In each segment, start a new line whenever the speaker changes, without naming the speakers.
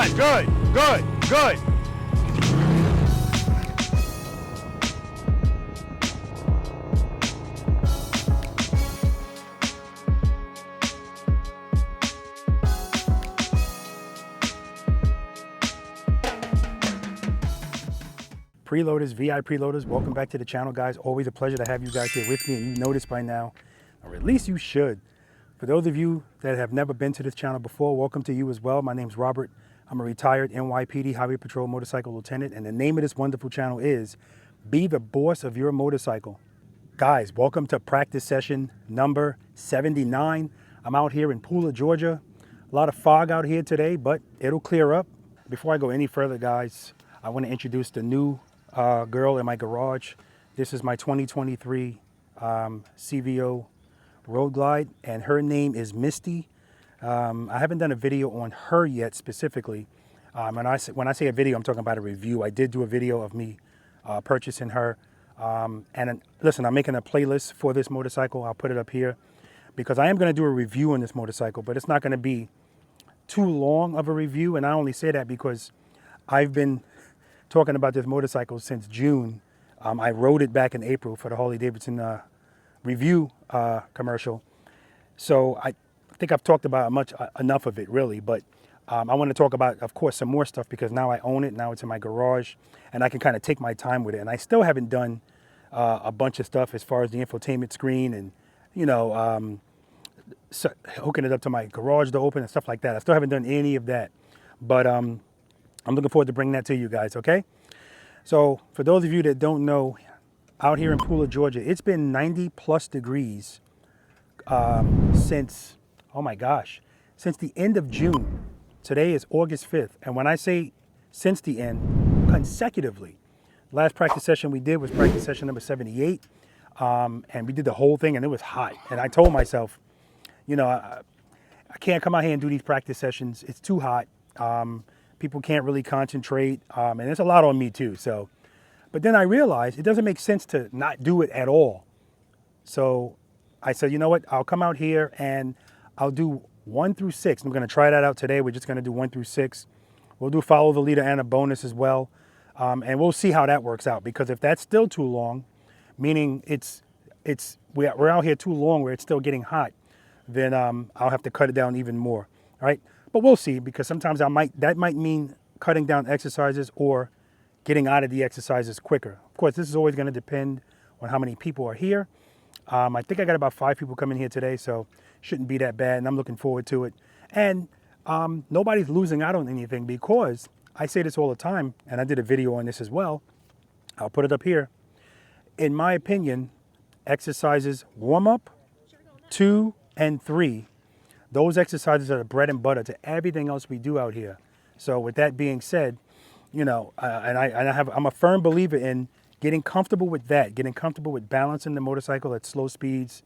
done. Good, good, good. Preloaders, V.I.Preloaders, welcome back to the channel, guys. Always a pleasure to have you guys here with me, and you noticed by now, or at least you should. For those of you that have never been to this channel before, welcome to you as well. My name's Robert. I'm a retired NYPD Highway Patrol Motorcycle Lieutenant, and the name of this wonderful channel is Be the Boss of Your Motorcycle. Guys, welcome to practice session number 79. I'm out here in Pooler, Georgia. A lot of fog out here today, but it'll clear up. Before I go any further, guys, I want to introduce the new girl in my garage. This is my 2023 CVO Road Glide, and her name is Misty. I haven't done a video on her yet specifically. When I say a video, I'm talking about a review. I did do a video of me purchasing her. And listen, I'm making a playlist for this motorcycle. I'll put it up here because I am going to do a review on this motorcycle, but it's not going to be too long of a review. And I only say that because I've been talking about this motorcycle since June. I rode it back in April for the Harley-Davidson review commercial. So I think I've talked about enough of it, really. But I want to talk about, of course, some more stuff because now I own it. Now it's in my garage, and I can kind of take my time with it. And I still haven't done a bunch of stuff as far as the infotainment screen and, you know, hooking it up to my garage to open and stuff like that. I still haven't done any of that. But I'm looking forward to bringing that to you guys, okay? So for those of you that don't know, out here in Pooler, Georgia, it's been 90 plus degrees since, oh my gosh, since the end of June. Today is August 5th. And when I say since the end, consecutively. Last practice session we did was practice session number 78. And we did the whole thing and it was hot. And I told myself, you know, I can't come out here and do these practice sessions. It's too hot. People can't really concentrate, and there's a lot on me too. So, but then I realized it doesn't make sense to not do it at all. So I said, you know what? I'll come out here and I'll do 1 through 6. I'm going to try that out today. We're just going to do 1 through 6. We'll do follow the leader and a bonus as well, and we'll see how that works out. Because if that's still too long, meaning we're out here too long where it's still getting hot, then I'll have to cut it down even more. All right. But we'll see, because sometimes that might mean cutting down exercises or getting out of the exercises quicker. Of course, this is always going to depend on how many people are here. I think I got about 5 people coming here today, so shouldn't be that bad, and I'm looking forward to it. And nobody's losing out on anything, because I say this all the time, and I did a video on this as well. I'll put it up here. In my opinion, exercises warm-up 2 and 3, those exercises are the bread and butter to everything else we do out here. So with that being said, you know, I'm a firm believer in getting comfortable with that, getting comfortable with balancing the motorcycle at slow speeds.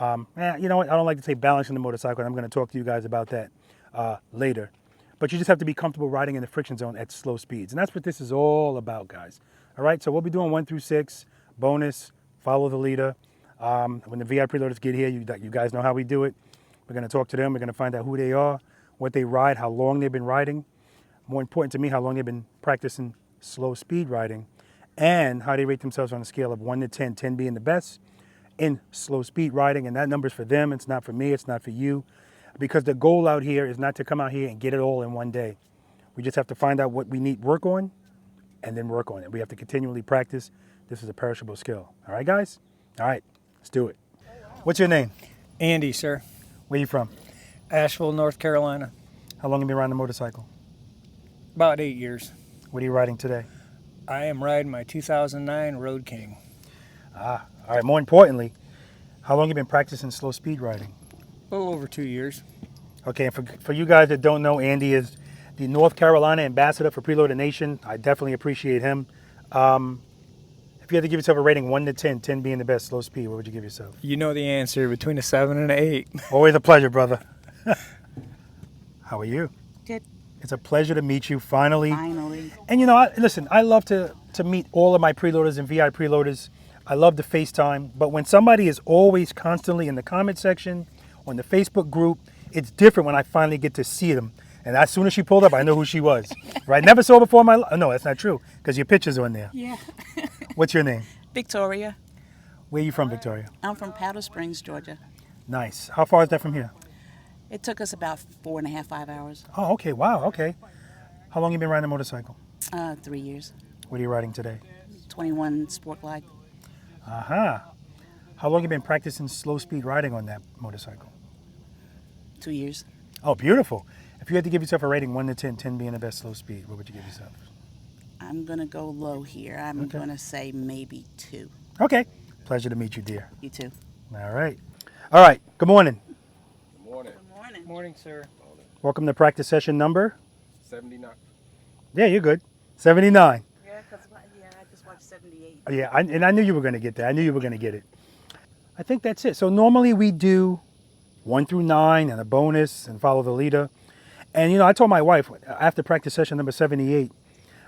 You know what? I don't like to say balancing the motorcycle, and I'm going to talk to you guys about that later. But you just have to be comfortable riding in the friction zone at slow speeds. And that's what this is all about, guys. All right, so we'll be doing 1 through 6, bonus, follow the leader. When the V.I.Preloaders get here, you guys know how we do it. We're going to talk to them. We're going to find out who they are, what they ride, how long they've been riding. More important to me, how long they've been practicing slow speed riding, and how they rate themselves on a scale of 1 to 10, 10 being the best in slow speed riding. And that number's for them. It's not for me. It's not for you. Because the goal out here is not to come out here and get it all in one day. We just have to find out what we need work on and then work on it. We have to continually practice. This is a perishable skill. All right, guys? All right, let's do it. What's your name?
Andy, sir.
Where you from?
Asheville, North Carolina.
How long have you been riding the motorcycle?
About 8 years.
What are you riding today?
I am riding my 2009 Road King.
All right. More importantly, how long have you been practicing slow speed riding?
A little over 2 years.
Okay, and for you guys that don't know, Andy is the North Carolina ambassador for Preloader Nation. I definitely appreciate him. If you had to give yourself a rating 1 to 10, 10 being the best slow speed, what would you give yourself?
You know the answer, between a 7 and an 8.
Always a pleasure, brother. How are you?
Good.
It's a pleasure to meet you finally.
Finally.
And you know, listen, I love to meet all of my preloaders and V.I.Preloaders. I love the FaceTime, but when somebody is always constantly in the comment section, on the Facebook group, it's different when I finally get to see them. And as soon as she pulled up, I know who she was. Right? Never saw her before in my life. No, that's not true because your picture's on there.
Yeah.
What's your name?
Victoria.
Where are you from, Victoria?
I'm from Powder Springs, Georgia.
Nice. How far is that from here?
It took us about 4.5, 5 hours.
Oh, okay. Wow. Okay. How long you been riding a motorcycle?
3 years.
What are you riding today?
21 Sport Glide.
Aha. How long you been practicing slow speed riding on that motorcycle?
2 years.
Oh, beautiful. If you had to give yourself a rating 1 to 10, 10 being the best slow speed, what would you give yourself?
I'm going to go low here. I'm
Okay.
going to say maybe 2.
Okay. Pleasure to meet you, dear.
You too.
All right. All right. Good morning.
Good morning.
Good morning.
Morning, sir.
Welcome to practice session number.
79.
Yeah, you're good. 79.
Yeah, because I just watched 78.
Yeah, and I knew you were going to get that. I knew you were going to get it. I think that's it. So normally we do 1 through 9 and a bonus and follow the leader. And I told my wife after practice session number 78,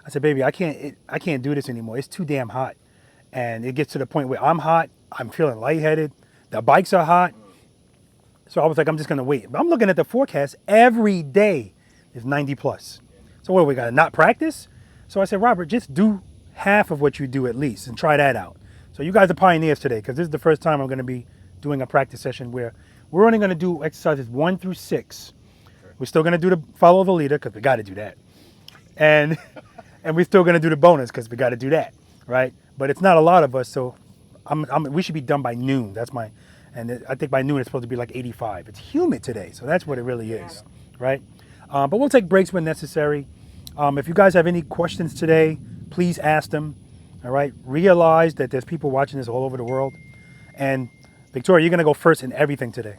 I said, baby, I can't do this anymore. It's too damn hot. And it gets to the point where I'm hot. I'm feeling lightheaded. The bikes are hot. So I was like, I'm just going to wait. But I'm looking at the forecast. Every day is 90 plus. So what, we got to not practice? So I said, Robert, just do half of what you do at least and try that out. So you guys are pioneers today because this is the first time I'm going to be doing a practice session where we're only going to do exercises 1 through 6. We're still going to do the follow the leader because we got to do that. And we're still going to do the bonus because we got to do that, right? But it's not a lot of us, so we should be done by noon. And I think by noon it's supposed to be like 85. It's humid today, so that's what it really is, right? But we'll take breaks when necessary. If you guys have any questions today, please ask them, all right? Realize that there's people watching this all over the world. And Victoria, you're going to go first in everything today,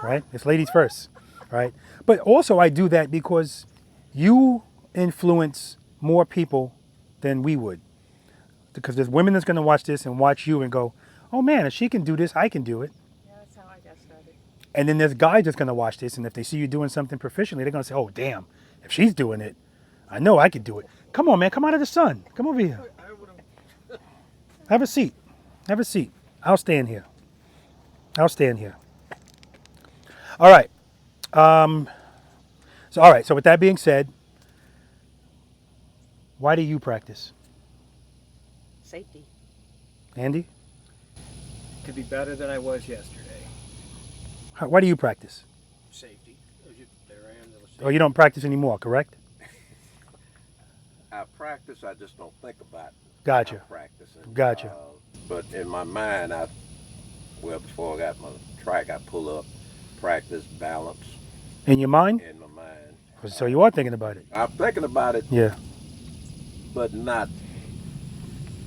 right? It's ladies first, right? But also I do that because you influence more people than we would. Because there's women that's going to watch this and watch you and go, oh man, if she can do this, I can do it.
Yeah, that's how I got started.
And then there's guys that's going to watch this, and if they see you doing something proficiently, they're going to say, oh damn, if she's doing it, I know I could do it. Come on, man, come out of the sun. Come over here. Have a seat. Have a seat. I'll stand here. I'll stand here. All right. So with that being said, why do you practice?
Safety.
Andy?
To be better than I was yesterday.
Why do you practice?
Safety.
Oh, you don't practice anymore, correct?
I practice, I just don't think about
Gotcha.
I'm practicing.
Gotcha.
But in my mind, before I got my track, I pull up, practice, balance
In your mind?
in my mind.
So you are thinking about it.
I'm thinking about it,
Yeah.
but not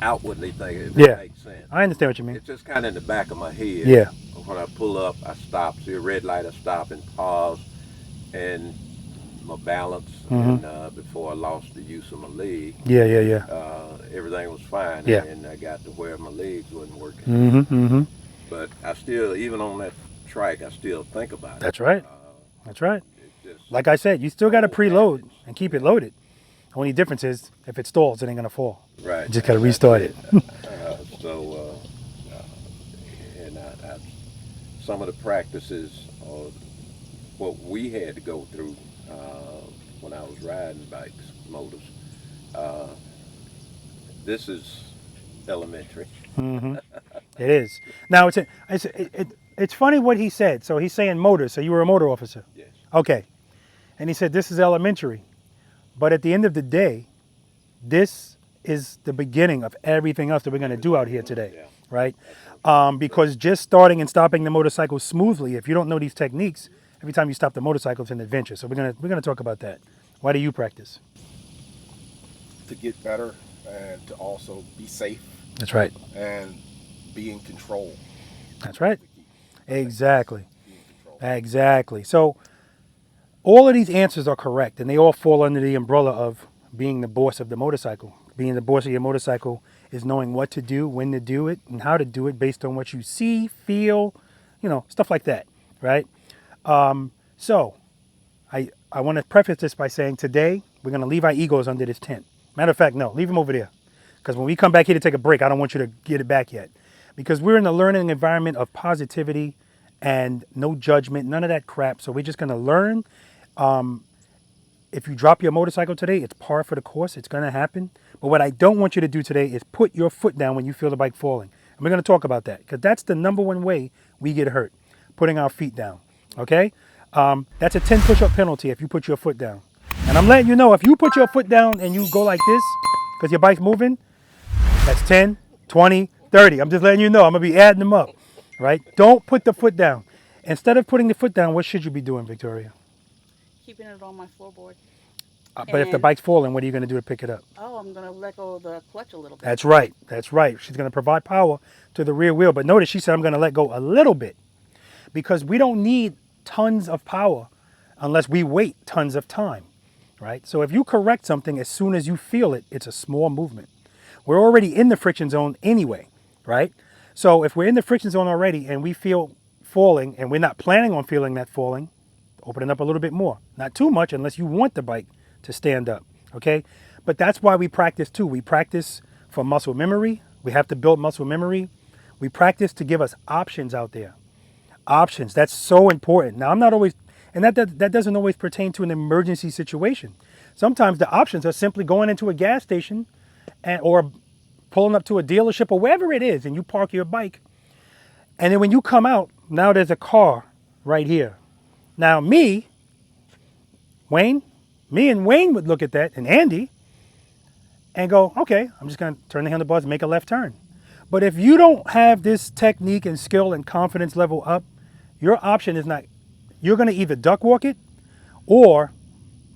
outwardly thinking, if
Yeah.
it makes sense.
I understand what you mean.
It's just kind of in the back of my head.
Yeah.
When I pull up, I stop, see a red light, I stop and pause, and my balance,
Mhm.
and before I lost the use of my leg,
Yeah.
everything was fine,
Yeah.
and I got to where my legs wasn't working.
Mm-hmm.
But I still, even on that track, I still think about it.
That's right. That's right.
It's just,
Like I said, you still got to preload and keep it loaded. Only difference is if it stalls, it ain't gonna fall.
right.
You just gotta restart it.
And some of the practices, or what we had to go through when I was riding bikes, motors. This is elementary.
Mm-hmm. It is. Now it's funny what he said. So he's saying motor. So you were a motor officer.
Yes.
Okay. And he said this is elementary, but at the end of the day, this is the beginning of everything else that we're going to do out here today,
Yeah.
right? Because just starting and stopping the motorcycle smoothly, if you don't know these techniques, every time you stop the motorcycle, it's an adventure. So we're gonna talk about that. Why do you practice?
To get better and to also be safe
That's right.
and be in control.
That's right. Exactly.
Be in control.
Exactly. So all of these answers are correct, and they all fall under the umbrella of being the boss of the motorcycle. Being the boss of your motorcycle is knowing what to do, when to do it, and how to do it based on what you see, feel, stuff like that, right? So I want to preface this by saying today we're going to leave our egos under this tent. Matter of fact, no, leave them over there. Because when we come back here to take a break, I don't want you to get it back yet. Because we're in a learning environment of positivity and no judgment, none of that crap. So we're just going to learn. if you drop your motorcycle today, it's par for the course. It's going to happen. But what I don't want you to do today is put your foot down when you feel the bike falling. And we're going to talk about that because that's the number one way we get hurt, putting our feet down. Okay? That's a 10 push-up penalty if you put your foot down. And I'm letting you know, if you put your foot down and you go like this because your bike's moving, that's 10, 20, 30. I'm just letting you know. I'm going to be adding them up. Right? Don't put the foot down. Instead of putting the foot down, what should you be doing, Victoria?
Keeping it on my floorboard.
But if the bike's falling, what are you going to do to pick it up?
Oh, I'm going to let go of the clutch a little bit.
That's right. That's right. She's going to provide power to the rear wheel. But notice she said, I'm going to let go a little bit because we don't need tons of power unless we wait tons of time, right? So if you correct something as soon as you feel it, it's a small movement. We're already in the friction zone anyway, right? So if we're in the friction zone already and we feel falling and we're not planning on feeling that falling, open it up a little bit more. Not too much unless you want the bike to stand up, okay? But that's why we practice too. We practice for muscle memory. We have to build muscle memory. We practice to give us options out there. Options, that's so important. Now, I'm not always, and that doesn't always pertain to an emergency situation. Sometimes the options are simply going into a gas station or pulling up to a dealership or wherever it is and you park your bike. And then when you come out, now there's a car right here. Now me and Wayne would look at that, and Andy, and go, okay, I'm just going to turn the handlebars and make a left turn. But if you don't have this technique and skill and confidence level up, your option is not, you're going to either duck walk it or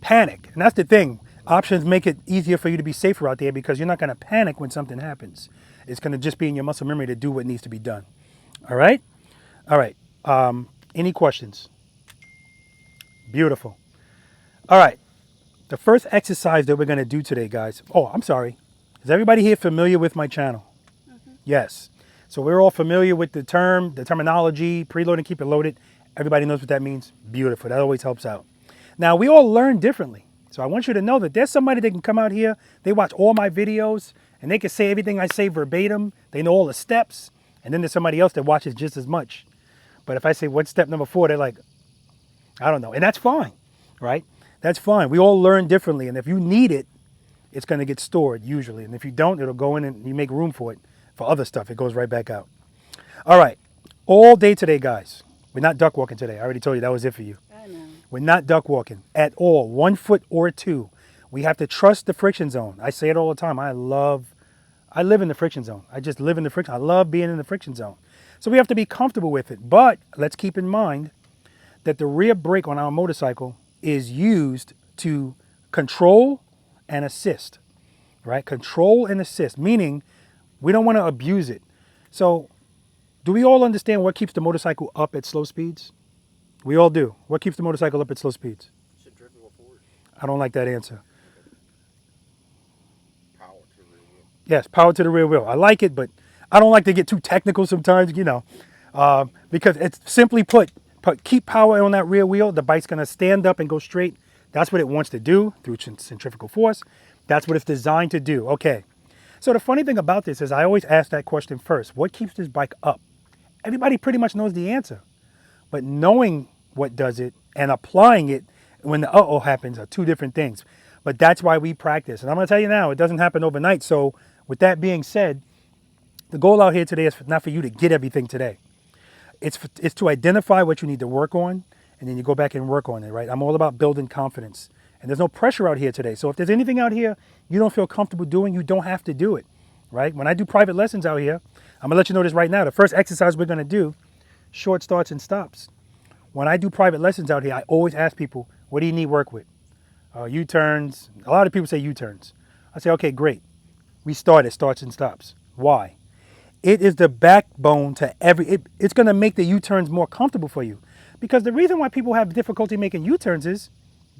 panic. And that's the thing. Options make it easier for you to be safer out there because you're not going to panic when something happens. It's going to just be in your muscle memory to do what needs to be done. All right? All right. Any questions? Beautiful. All right. The first exercise that we're going to do today, guys. Oh, I'm sorry. Is everybody here familiar with my channel? Mm-hmm. Yes. So we're all familiar with the terminology, preload and keep it loaded. Everybody knows what that means. Beautiful. That always helps out. Now, we all learn differently. So I want you to know that there's somebody that can come out here, they watch all my videos, and they can say everything I say verbatim. They know all the steps. And then there's somebody else that watches just as much. But if I say, what's step number 4? They're like, I don't know. And that's fine, right? That's fine. We all learn differently. And if you need it, it's going to get stored usually. And if you don't, it'll go in and you make room for it. For other stuff, it goes right back out. All right. All day today, guys. We're not duck walking today. I already told you that was it for you.
I know.
We're not duck walking at all. 1 foot or 2. We have to trust the friction zone. I say it all the time. I live in the friction zone. I just live in the friction. I love being in the friction zone. So we have to be comfortable with it. But let's keep in mind that the rear brake on our motorcycle is used to control and assist, right? Control and assist, meaning we don't want to abuse it. So do we all understand what keeps the motorcycle up at slow speeds? We all do. What keeps the motorcycle up at slow speeds?
Centrifugal force.
I don't like that answer.
Power to the rear wheel.
Yes, power to the rear wheel. I like it, but I don't like to get too technical sometimes, because it's simply put, keep power on that rear wheel. The bike's going to stand up and go straight. That's what it wants to do through centrifugal force. That's what it's designed to do. Okay. So the funny thing about this is I always ask that question first. What keeps this bike up? Everybody pretty much knows the answer. But knowing what does it and applying it when the uh-oh happens are two different things. But that's why we practice. And I'm going to tell you now, it doesn't happen overnight. So with that being said, the goal out here today is not for you to get everything today. It's to identify what you need to work on, and then you go back and work on it, right? I'm all about building confidence. And there's no pressure out here today. So if there's anything out here you don't feel comfortable doing, you don't have to do it, right? When I do private lessons out here, I'm going to let you know this right now. The first exercise we're going to do, short starts and stops. When I do private lessons out here, I always ask people, what do you need work with? U-turns. A lot of people say U-turns. I say, okay, great. We start at starts and stops. Why? It is the backbone to it's going to make the U-turns more comfortable for you. Because the reason why people have difficulty making U-turns is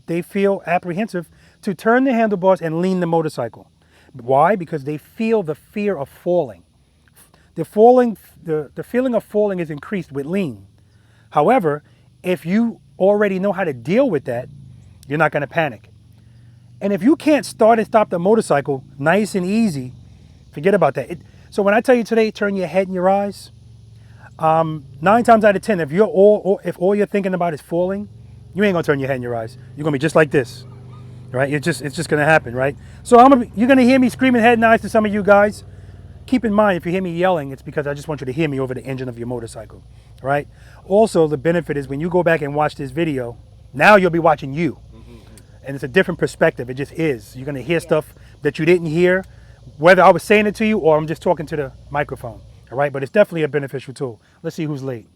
they feel apprehensive to turn the handlebars and lean the motorcycle. Why? Because they feel the fear of falling. The feeling of falling is increased with lean. However, if you already know how to deal with that, you're not going to panic. And if you can't start and stop the motorcycle nice and easy, forget about that. So when I tell you today, turn your head and your eyes, 9 times out of 10, if all you're thinking about is falling, you ain't gonna turn your head and your eyes. You're gonna be just like this. right? It's just gonna happen, right? So you're gonna hear me screaming head nods to some of you guys. Keep in mind, if you hear me yelling, it's because I just want you to hear me over the engine of your motorcycle, right? Also, the benefit is when you go back and watch this video, now you'll be watching you. And it's a different perspective. It just is. You're gonna hear stuff that you didn't hear, whether I was saying it to you or I'm just talking to the microphone, all right? But it's definitely a beneficial tool. Let's see who's late.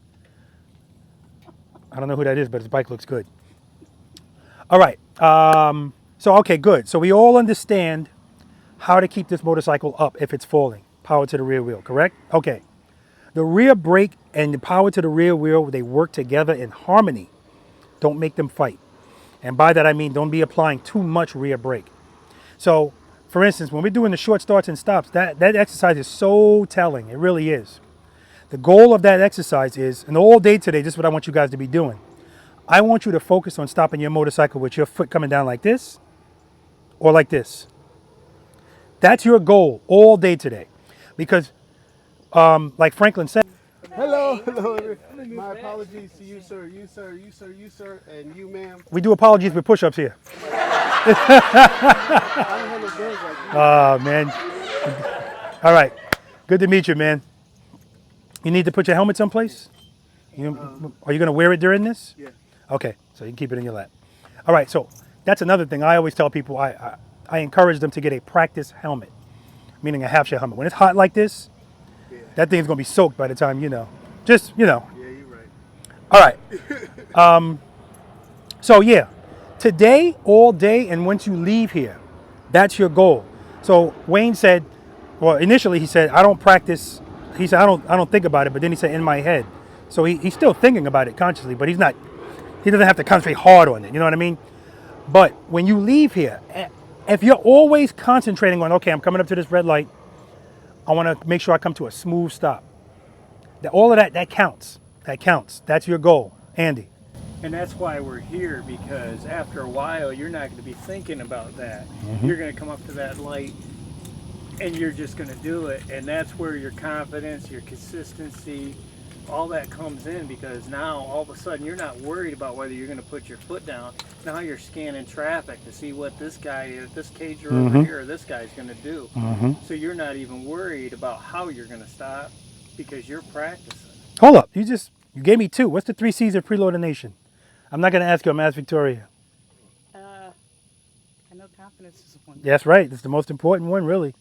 I don't know who that is, but his bike looks good. All right, so okay, good. So we all understand how to keep this motorcycle up if it's falling. Power to the rear wheel, correct? Okay. The rear brake and the power to the rear wheel, they work together in harmony. Don't make them fight. And by that I mean don't be applying too much rear brake. So, for instance, when we're doing the short starts and stops, that exercise is so telling. It really is. The goal of that exercise is, and all day today, this is what I want you guys to be doing. I want you to focus on stopping your motorcycle with your foot coming down like this or like this. That's your goal all day today. Because, like Franklin said,
Hello. My apologies to you, sir, you, sir, you, sir, you, sir, and you, ma'am.
we do apologies with push-ups here.
I don't handle girls like you.
Oh, man. All right. Good to meet you, man. You need to put your helmet someplace? Are you going to wear it during this?
Yeah.
Okay, so you can keep it in your lap. All right, so that's another thing. I always tell people, I encourage them to get a practice helmet, meaning a half-shell helmet. When it's hot like this, that thing's going to be soaked by the time, just.
Yeah, you're right.
All right. So, yeah, today, all day, and once you leave here, that's your goal. So Wayne said, well, initially he said, I don't practice. He said, I don't think about it, but then he said, in my head. So he's still thinking about it consciously, but he doesn't have to concentrate hard on it, you know what I mean? But when you leave here, if you're always concentrating on, okay, I'm coming up to this red light, I want to make sure I come to a smooth stop. All of that counts. That counts. That's your goal. Andy.
And that's why we're here, because after a while, you're not going to be thinking about that. You're going to come up to that light and you're just going to do it. And that's where your confidence, your consistency, all that comes in, because now all of a sudden you're not worried about whether you're going to put your foot down. Now you're scanning traffic to see what this cager over here or this guy's going to do. So you're not even worried about how you're going to stop, because you're practicing.
Hold up. You gave me two. What's the 3 C's of Preloader Nation? I'm not going to ask you. I'm going to ask Victoria.
I know confidence is one.
That's right. It's the most important one, really.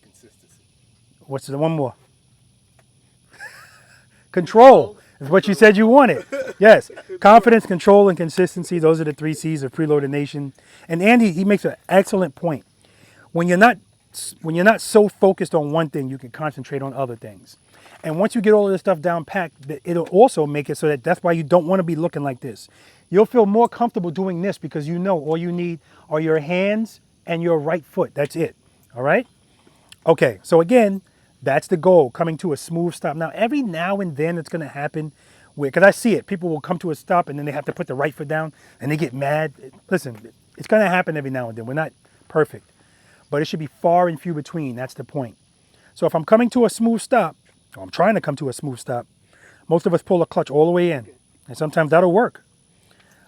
Consistency.
What's the one more? Control is what you said you wanted. Yes. Confidence, control, and consistency. Those are the 3 C's of Preloader Nation. And Andy, he makes an excellent point. When you're not so focused on one thing, you can concentrate on other things. And once you get all of this stuff down packed, it'll also make it so that's why you don't want to be looking like this. You'll feel more comfortable doing this because you know all you need are your hands and your right foot. That's it. All right? Okay, so again, that's the goal, coming to a smooth stop. Now, every now and then it's going to happen because I see it. People will come to a stop and then they have to put the right foot down and they get mad. Listen, it's going to happen every now and then. We're not perfect, but it should be far and few between. That's the point. So if I'm coming to a smooth stop, or I'm trying to come to a smooth stop, most of us pull the clutch all the way in, and sometimes that'll work.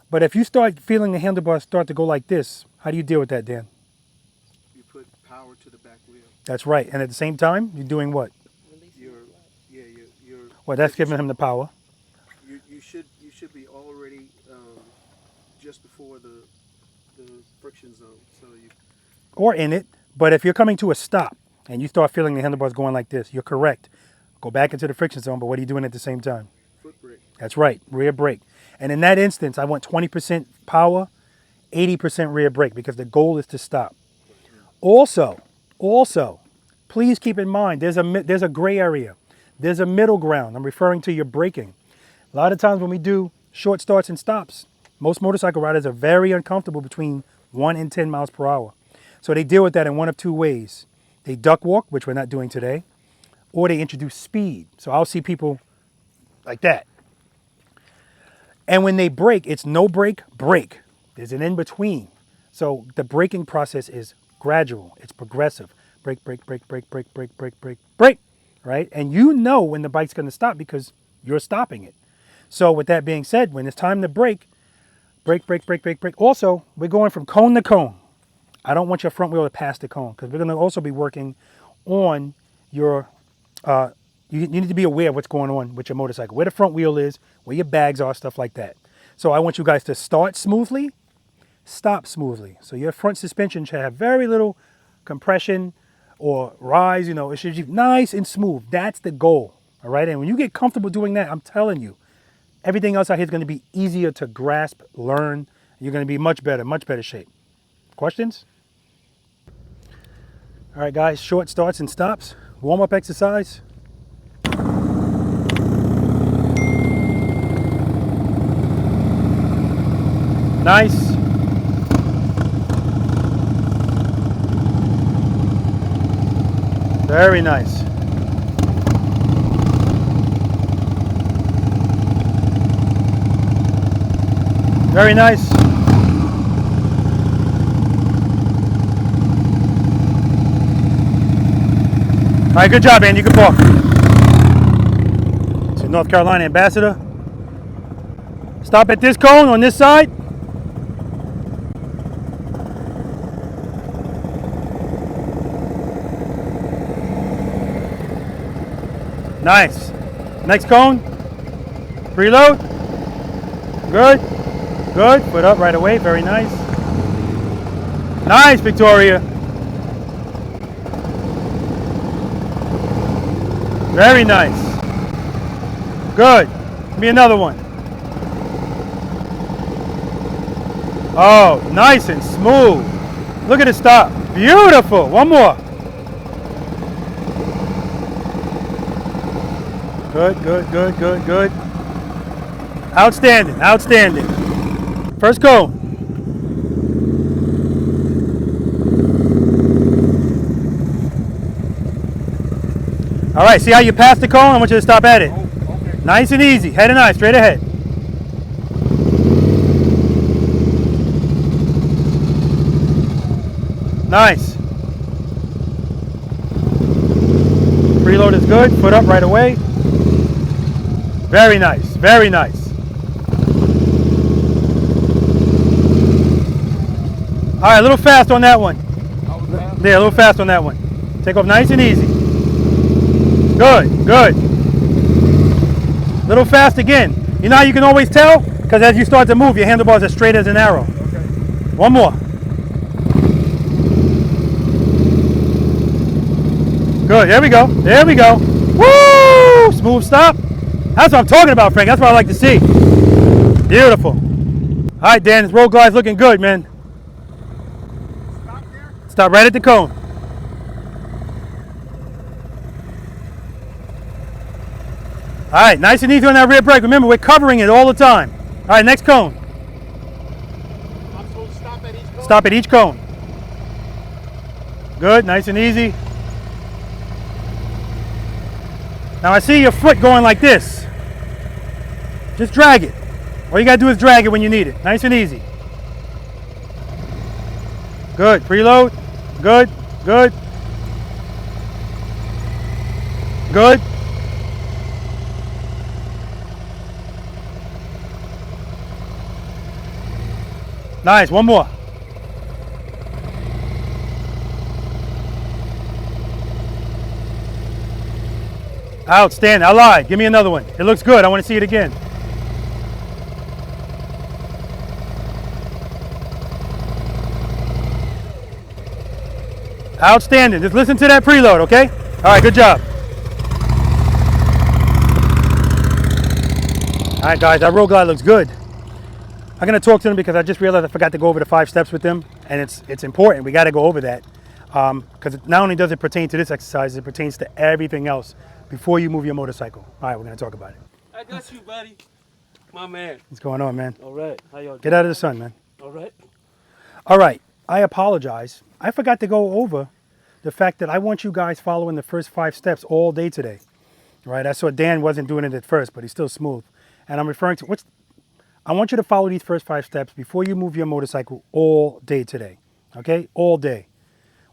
But if you start feeling the handlebars start to go like this, how do you deal with that, Dan?
You put power to the back wheel.
That's right. And at the same time, you're doing what?
You're
Well, that's giving him the power.
You should be already just before the friction zone. So you.
Or in it. But if you're coming to a stop and you start feeling the handlebars going like this, you're correct. Go back into the friction zone, but what are you doing at the same time?
Foot brake.
That's right, rear brake. And in that instance, I want 20% power, 80% rear brake, because the goal is to stop. Also, please keep in mind, there's a gray area. There's a middle ground. I'm referring to your braking. A lot of times when we do short starts and stops, most motorcycle riders are very uncomfortable between 1 and 10 miles per hour. So they deal with that in one of two ways. They duck walk, which we're not doing today, or they introduce speed. So I'll see people like that. And when they brake, it's no brake, brake. There's an in-between. So the braking process is gradual. It's progressive. Brake, brake, brake, brake, brake, brake, brake, brake, brake, right? And you know when the bike's going to stop because you're stopping it. So with that being said, when it's time to brake, Brake, brake, brake, brake, brake. Also, we're going from cone to cone. I don't want your front wheel to pass the cone because we're going to also be working on your, you need to be aware of what's going on with your motorcycle, where the front wheel is, where your bags are, stuff like that. So I want you guys to start smoothly, stop smoothly. So your front suspension should have very little compression or rise, you know, it should be nice and smooth. That's the goal, all right? And when you get comfortable doing that, I'm telling you, everything else out here is going to be easier to grasp, learn. You're going to be much better shape. Questions? All right, guys, short starts and stops. Warm-up exercise. Nice. Very nice. Very nice. All right, good job, Andy. You can park. So North Carolina Ambassador. Stop at this cone on this side. Nice. Next cone. Preload. Good. Good. Foot up right away. Very nice. Nice, Victoria. Very nice. Good. Give me another one. Oh, nice and smooth. Look at it stop. Beautiful. One more. Good, good, good, good, good. Outstanding, outstanding. First cone. All right, see how you pass the cone? I want you to stop at it.
Okay.
Nice and easy, head and eye, straight ahead. Nice. Preload is good, foot up right away. Very nice, very nice. All right, a little fast on that one. Yeah, a little fast on that one. Take off nice and easy. Good, good. Little fast again. You know how you can always tell? Because as you start to move, your handlebars are straight as an arrow.
Okay.
One more. Good, there we go, there we go. Woo! Smooth stop. That's what I'm talking about, Frank. That's what I like to see. Beautiful. All right, Dan, this road glide's looking good, man.
Stop there.
Stop right at the cone. All right, nice and easy on that rear brake. Remember, we're covering it all the time. All right, next cone.
I'm supposed to stop at each cone?
Stop at each cone. Good, nice and easy. Now I see your foot going like this. Just drag it. All you gotta do is drag it when you need it. Nice and easy. Good, preload. Good, good. Good. Nice, one more. Outstanding. I lied. Give me another one. It looks good. I want to see it again. Outstanding. Just listen to that preload, okay? All right, good job. All right, guys, that road glide looks good. I'm going to talk to them because I just realized I forgot to go over the 5 steps with them, and it's important. We got to go over that because not only does it pertain to this exercise, it pertains to everything else before you move your motorcycle. All right, we're going to talk about it.
I got you, buddy. My man.
What's going on, man?
All right. How y'all doing?
Get out of the sun, man.
All right.
All right, I apologize. I forgot to go over the fact that I want you guys following the first 5 steps all day today. Right? I saw Dan wasn't doing it at first, but he's still smooth. And I'm referring to I want you to follow these first 5 steps before you move your motorcycle all day today. Okay? All day.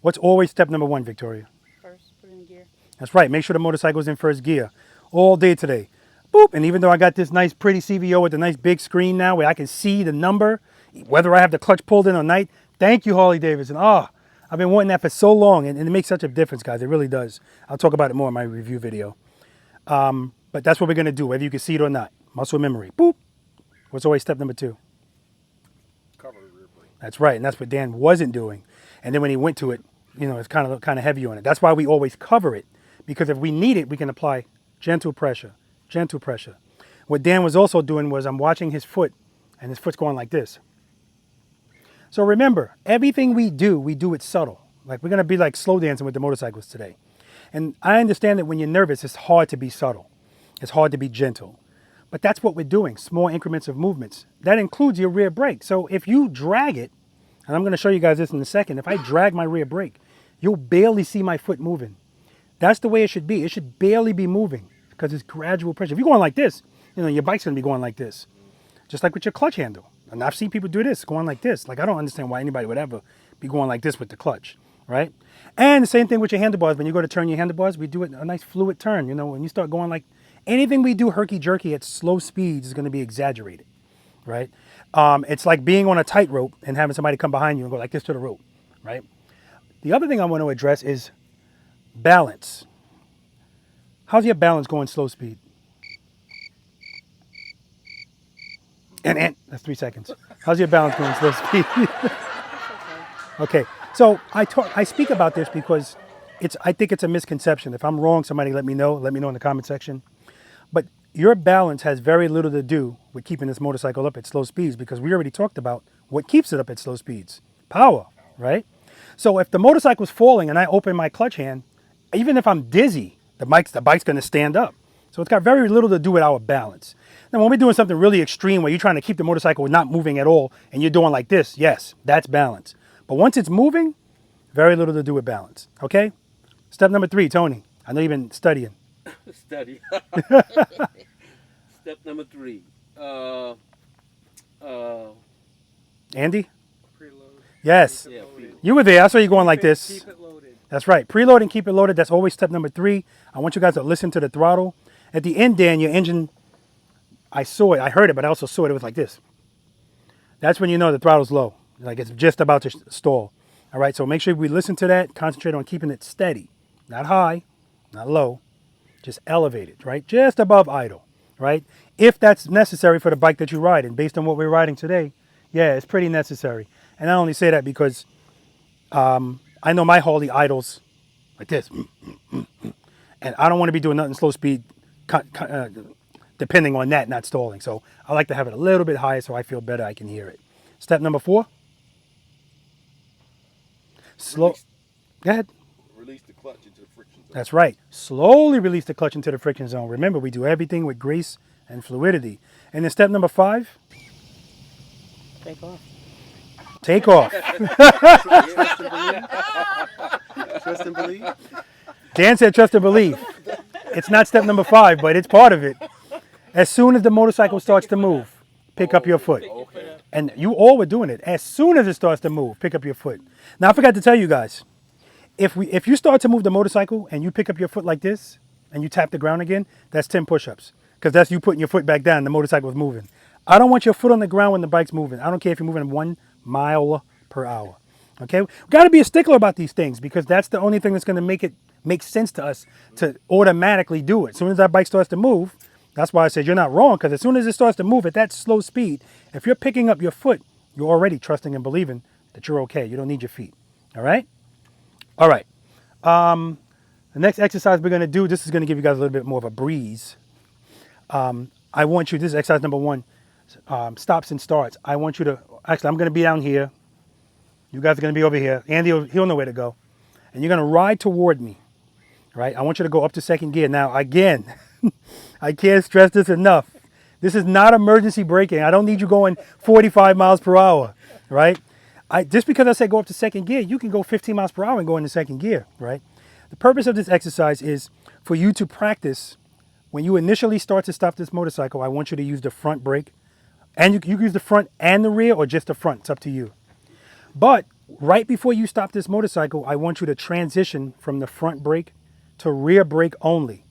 What's always step number 1, Victoria?
First, put it in gear.
That's right. Make sure the motorcycle is in first gear all day today. boop. And even though I got this nice pretty CVO with a nice big screen now where I can see the number, whether I have the clutch pulled in or not, thank you, Harley Davidson. Oh, I've been wanting that for so long, and it makes such a difference, guys. It really does. I'll talk about it more in my review video. But that's what we're going to do, whether you can see it or not. Muscle memory. Boop. What's always step number 2?
Cover the rear brake.
That's right, and that's what Dan wasn't doing. And then when he went to it, you know, it's kind of heavy on it. That's why we always cover it, because if we need it, we can apply gentle pressure, gentle pressure. What Dan was also doing was I'm watching his foot, and his foot's going like this. So remember, everything we do it subtle. Like we're gonna be like slow dancing with the motorcycles today. And I understand that when you're nervous, it's hard to be subtle. It's hard to be gentle. But that's what we're doing, small increments of movements. That includes your rear brake. So if you drag it, and I'm gonna show you guys this in a second, if I drag my rear brake, you'll barely see my foot moving. That's the way it should be. It should barely be moving because it's gradual pressure. If you're going like this, you know, your bike's gonna be going like this. Just like with your clutch handle. And I've seen people do this, going like this. Like I don't understand why anybody would ever be going like this with the clutch, right? And the same thing with your handlebars. When you go to turn your handlebars, we do it a nice fluid turn. You know, when you start going like, anything we do herky-jerky at slow speeds is gonna be exaggerated, right? It's like being on a tightrope and having somebody come behind you and go like this to the rope, right? The other thing I want to address is balance. How's your balance going slow speed? And that's 3 seconds. How's your balance going slow speed? Okay, so I speak about this because I think it's a misconception. If I'm wrong, somebody let me know in the comment section. But your balance has very little to do with keeping this motorcycle up at slow speeds, because we already talked about what keeps it up at slow speeds. Power, right? So if the motorcycle's falling and I open my clutch hand, even if I'm dizzy, the bike's gonna stand up. So it's got very little to do with our balance. Now, when we're doing something really extreme where you're trying to keep the motorcycle not moving at all and you're doing like this, yes, that's balance. But once it's moving, very little to do with balance, okay? Step number 3, Tony. I know you've been studying.
Study. Step number 3.
Andy?
Preload.
Yes.
Yeah,
You were there. I saw you going like this.
Keep it loaded.
That's right. Preload and keep it loaded. That's always step number 3. I want you guys to listen to the throttle. At the end, Dan, your engine, I saw it. I heard it, but I also saw it. It was like this. That's when you know the throttle's low. Like it's just about to stall. All right, so make sure we listen to that. Concentrate on keeping it steady. Not high, not low. Just elevated, right? Just above idle, right? If that's necessary for the bike that you ride. And based on what we're riding today, yeah, it's pretty necessary. And I only say that because I know my Harley idles like this. And I don't want to be doing nothing slow speed depending on that, not stalling. So I like to have it a little bit higher so I feel better, I can hear it. Step number 4. Slow. Go ahead.
Release the clutch into the friction zone.
That's right. Slowly release the clutch into the friction zone. Remember, we do everything with grace and fluidity. And then step number 5.
Take off.
Take off.
Trust and believe.
Dan said trust and believe. It's not step number 5, but it's part of it. As soon as the motorcycle starts to move, pick up your foot.
Okay.
And you all were doing it. As soon as it starts to move, pick up your foot. Now, I forgot to tell you guys, if you start to move the motorcycle and you pick up your foot like this and you tap the ground again, that's 10 push-ups. Because that's you putting your foot back down and the motorcycle is moving. I don't want your foot on the ground when the bike's moving. I don't care if you're moving 1 mile per hour. Okay? We've got to be a stickler about these things because that's the only thing that's going to make sense to us to automatically do it. As soon as that bike starts to move, that's why I said you're not wrong, because as soon as it starts to move at that slow speed, if you're picking up your foot, you're already trusting and believing that you're okay. You don't need your feet. All right? All right. The next exercise we're going to do, this is going to give you guys a little bit more of a breeze. I want you, this is exercise number 1, stops and starts. I want you to, actually, I'm going to be down here. You guys are going to be over here. Andy, he'll know where to go. And you're going to ride toward me, right? I want you to go up to second gear. Now, again, I can't stress this enough. This is not emergency braking. I don't need you going 45 miles per hour, right? Just because I say go up to second gear, you can go 15 miles per hour and go into second gear, right? The purpose of this exercise is for you to practice. When you initially start to stop this motorcycle, I want you to use the front brake. And you can use the front and the rear or just the front. It's up to you. But right before you stop this motorcycle, I want you to transition from the front brake to rear brake only,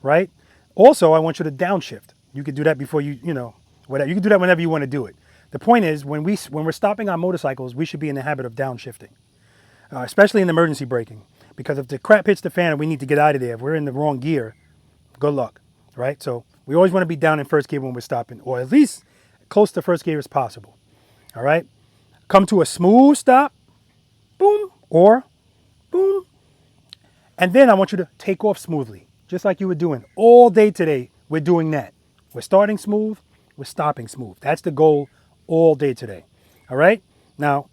right? Also, I want you to downshift. You could do that before whatever. You can do that whenever you want to do it. The point is, when we're stopping on motorcycles, we should be in the habit of downshifting, especially in emergency braking. Because if the crap hits the fan and we need to get out of there, if we're in the wrong gear, good luck, right? So we always want to be down in first gear when we're stopping, or at least close to first gear as possible, all right? Come to a smooth stop, boom, or boom. And then I want you to take off smoothly, just like you were doing all day today. We're doing that. We're starting smooth, we're stopping smooth. That's the goal all day today, all right? Now,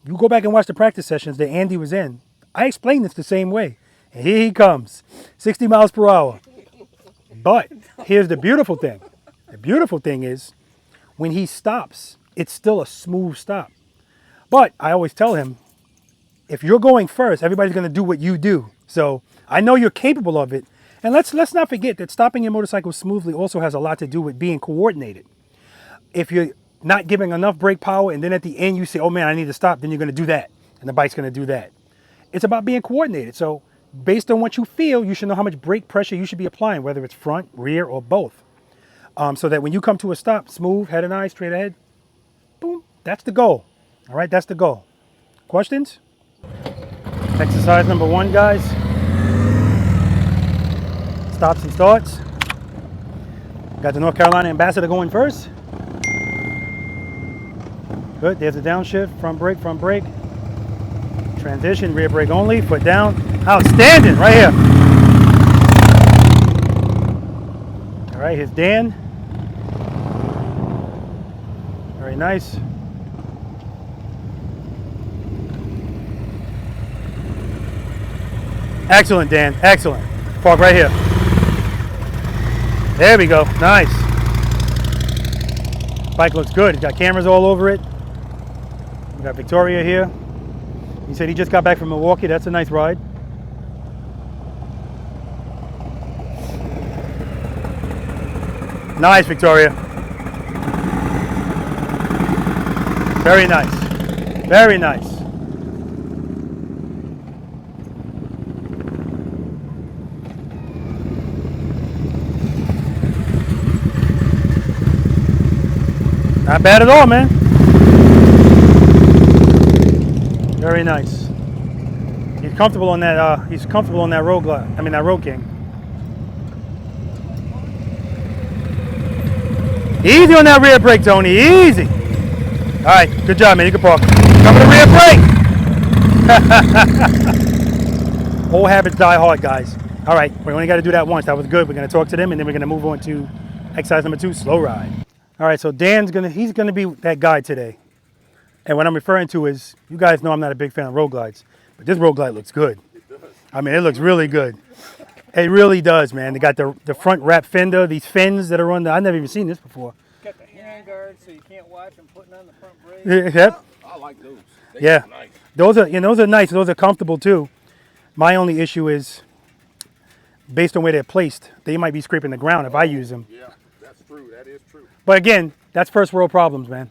you go back and watch the practice sessions that Andy was in. I explained this the same way. And here he comes, 60 miles per hour. But here's the beautiful thing. The beautiful thing is when he stops, it's still a smooth stop. But I always tell him, if you're going first, everybody's going to do what you do. So I know you're capable of it. And let's not forget that stopping your motorcycle smoothly also has a lot to do with being coordinated. If you're not giving enough brake power and then at the end you say, oh man, I need to stop, then you're going to do that. And the bike's going to do that. It's about being coordinated. So based on what you feel, you should know how much brake pressure you should be applying, whether it's front, rear, or both. So that when you come to a stop, smooth, head and eye, straight ahead, boom, that's the goal. All right, that's the goal. Questions? Exercise number 1, guys. Stops and starts. Got the North Carolina ambassador going first. Good, there's the downshift, front brake. Transition, rear brake only, foot down. Outstanding, right here. All right, here's Dan. Very nice. Excellent, Dan, excellent. Park right here. There we go, nice. Bike looks good, it's got cameras all over it. We got Victoria here. He said he just got back from Milwaukee. That's a nice ride. Nice, Victoria. Very nice. Very nice. Not bad at all, man. Very nice. He's comfortable on that. He's comfortable on that road glide. I mean that Road King. Easy on that rear brake, Tony. Easy. All right, good job, man. You can park. Cover the rear brake. Old habits die hard, guys. All right, we only got to do that once. That was good. We're gonna talk to them, and then we're gonna move on to exercise number 2, slow ride. All right, so Dan's he's gonna be that guy today. And what I'm referring to is, you guys know I'm not a big fan of road glides, but this road glide looks good. It does. I mean, it looks really good. It really does, man. They got the front wrap fender, these fins that are on I've never even seen this before.
Got the hand guard so you can't watch them putting on the front brake.
Yep.
I like those.
Yeah.
Nice.
Those are nice. Those are comfortable too. My only issue is, based on where they're placed, they might be scraping the ground if I use them.
Yeah, that's true. That is true.
But again, that's first world problems, man.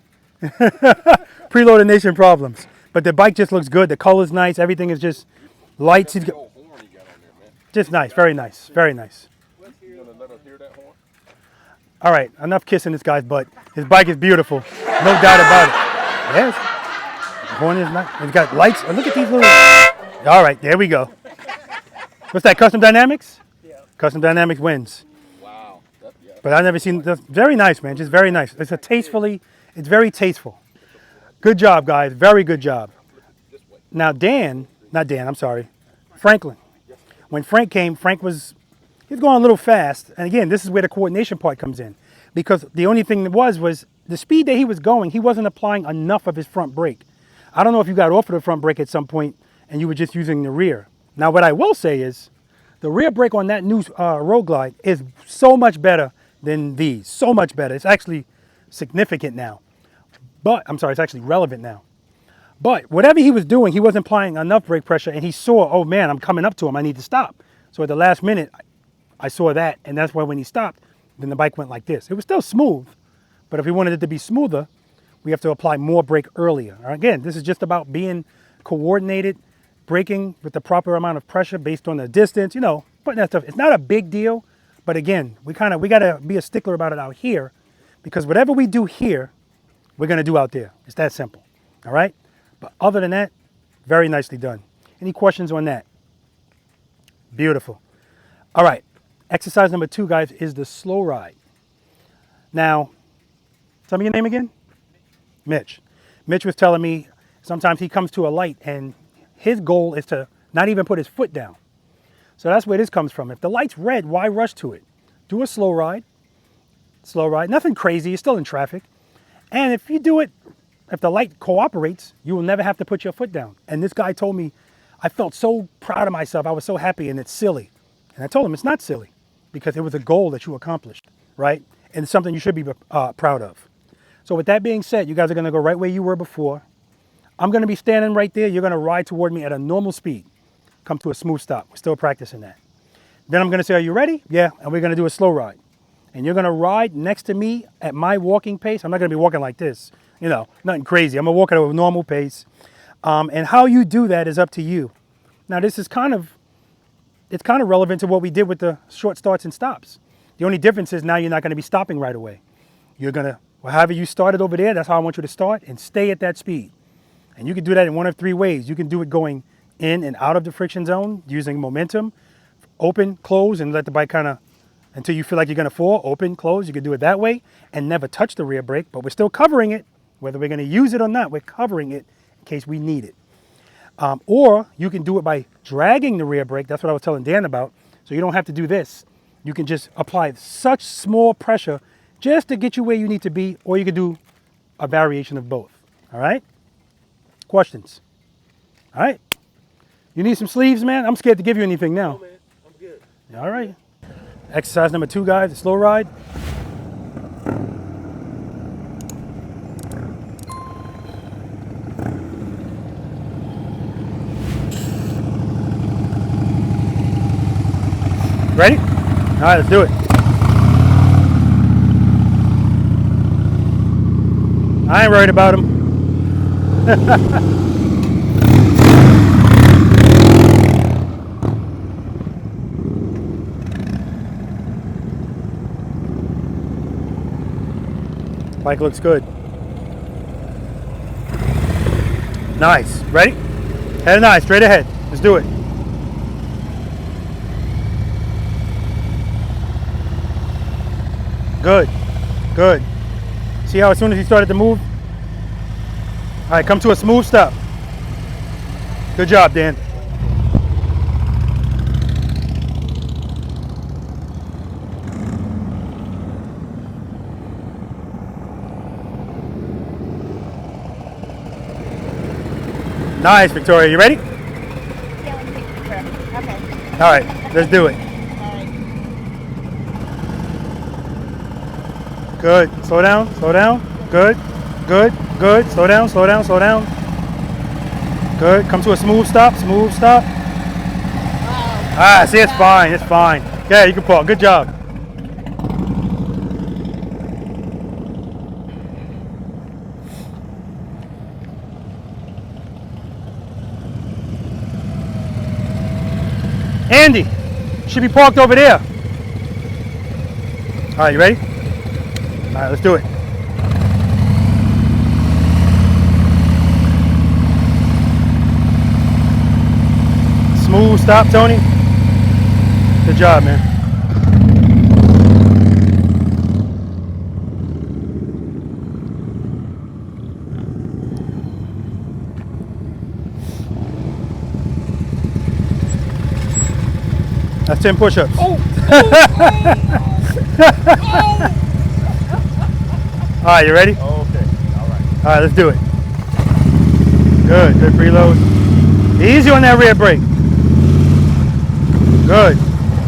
Preloader Nation problems. But the bike just looks good. The color's nice. Everything is just lights. Just nice. Very nice. Very nice.
You gonna let us hear that horn?
All right. Enough kissing this guy's butt. His bike is beautiful. No doubt about it. Yes. The horn is nice. It's got lights. Oh, look at these little. All right. There we go. What's that? Custom Dynamics?
Yeah.
Custom Dynamics wins.
Wow. Yeah.
But I've never seen. Very nice, man. Just very nice. It's It's very tasteful. Good job, guys. Very good job. Now Franklin. When Frank came, he was going a little fast. And again, this is where the coordination part comes in. Because the only thing that was the speed that he was going, he wasn't applying enough of his front brake. I don't know if you got off of the front brake at some point and you were just using the rear. Now, what I will say is the rear brake on that new Road Glide is so much better than these. So much better. It's actually significant now. But, I'm sorry, it's actually relevant now. But whatever he was doing, he wasn't applying enough brake pressure, and he saw, oh man, I'm coming up to him, I need to stop. So at the last minute, I saw that, and that's why when he stopped, then the bike went like this. It was still smooth, but if we wanted it to be smoother, we have to apply more brake earlier. Again, this is just about being coordinated, braking with the proper amount of pressure based on the distance, putting that stuff. It's not a big deal, But again, we got to be a stickler about it out here, because whatever we do here, we're going to do out there. It's that simple. All right? But other than that, very nicely done. Any questions on that? Beautiful. All right. Exercise number 2, guys, is the slow ride. Now, tell me your name again? Mitch. Mitch was telling me sometimes he comes to a light and his goal is to not even put his foot down. So that's where this comes from. If the light's red, why rush to it? Do a slow ride. Slow ride. Nothing crazy. You're still in traffic. And if you do it, if the light cooperates, you will never have to put your foot down. And this guy told me, I felt so proud of myself. I was so happy, and it's silly. And I told him it's not silly, because it was a goal that you accomplished, right? And it's something you should be proud of. So with that being said, you guys are going to go right where you were before. I'm going to be standing right there. You're going to ride toward me at a normal speed. Come to a smooth stop. We're still practicing that. Then I'm going to say, are you ready? Yeah. And we're going to do a slow ride. And you're going to ride next to me at my walking pace. I'm not going to be walking like this. You know, nothing crazy. I'm going to walk at a normal pace. And how you do that is up to you. Now, this is it's kind of relevant to what we did with the short starts and stops. The only difference is now you're not going to be stopping right away. You're going to, however you started over there, that's how I want you to start, and stay at that speed. And you can do that in one of 3 ways. You can do it going in and out of the friction zone using momentum, open, close, and let the bike kind of, until you feel like you're going to fall, open, close. You can do it that way and never touch the rear brake, but we're still covering it. Whether we're going to use it or not, we're covering it in case we need it. Or you can do it by dragging the rear brake. That's what I was telling Dan about. So you don't have to do this. You can just apply such small pressure just to get you where you need to be, or you can do a variation of both. All right? Questions? All right? You need some sleeves, man? I'm scared to give you anything now.
No, man. I'm good.
All right. Exercise number 2, guys, the slow ride. Ready? All right, let's do it. I ain't worried about him. Bike looks good. Nice. Ready? Head and eye, straight ahead. Let's do it. Good. Good. See how as soon as he started to move? All right, come to a smooth stop. Good job, Dan. Nice, Victoria. You ready?
Yeah, let me take a picture. Okay.
All right, let's do it.
All right.
Good. Slow down. Slow down. Good. Good. Good. Slow down. Slow down. Slow down. Good. Come to a smooth stop. Smooth stop. Ah, see, it's fine. It's fine. Yeah, you can pull. Good job. Andy, should be parked over there. All right, you ready? All right, let's do it. Smooth stop, Tony. Good job, man. That's 10 push-ups. Oh. All right, you ready?
Okay, all right.
All right, let's do it. Good, good preload. Easy on that rear brake. Good,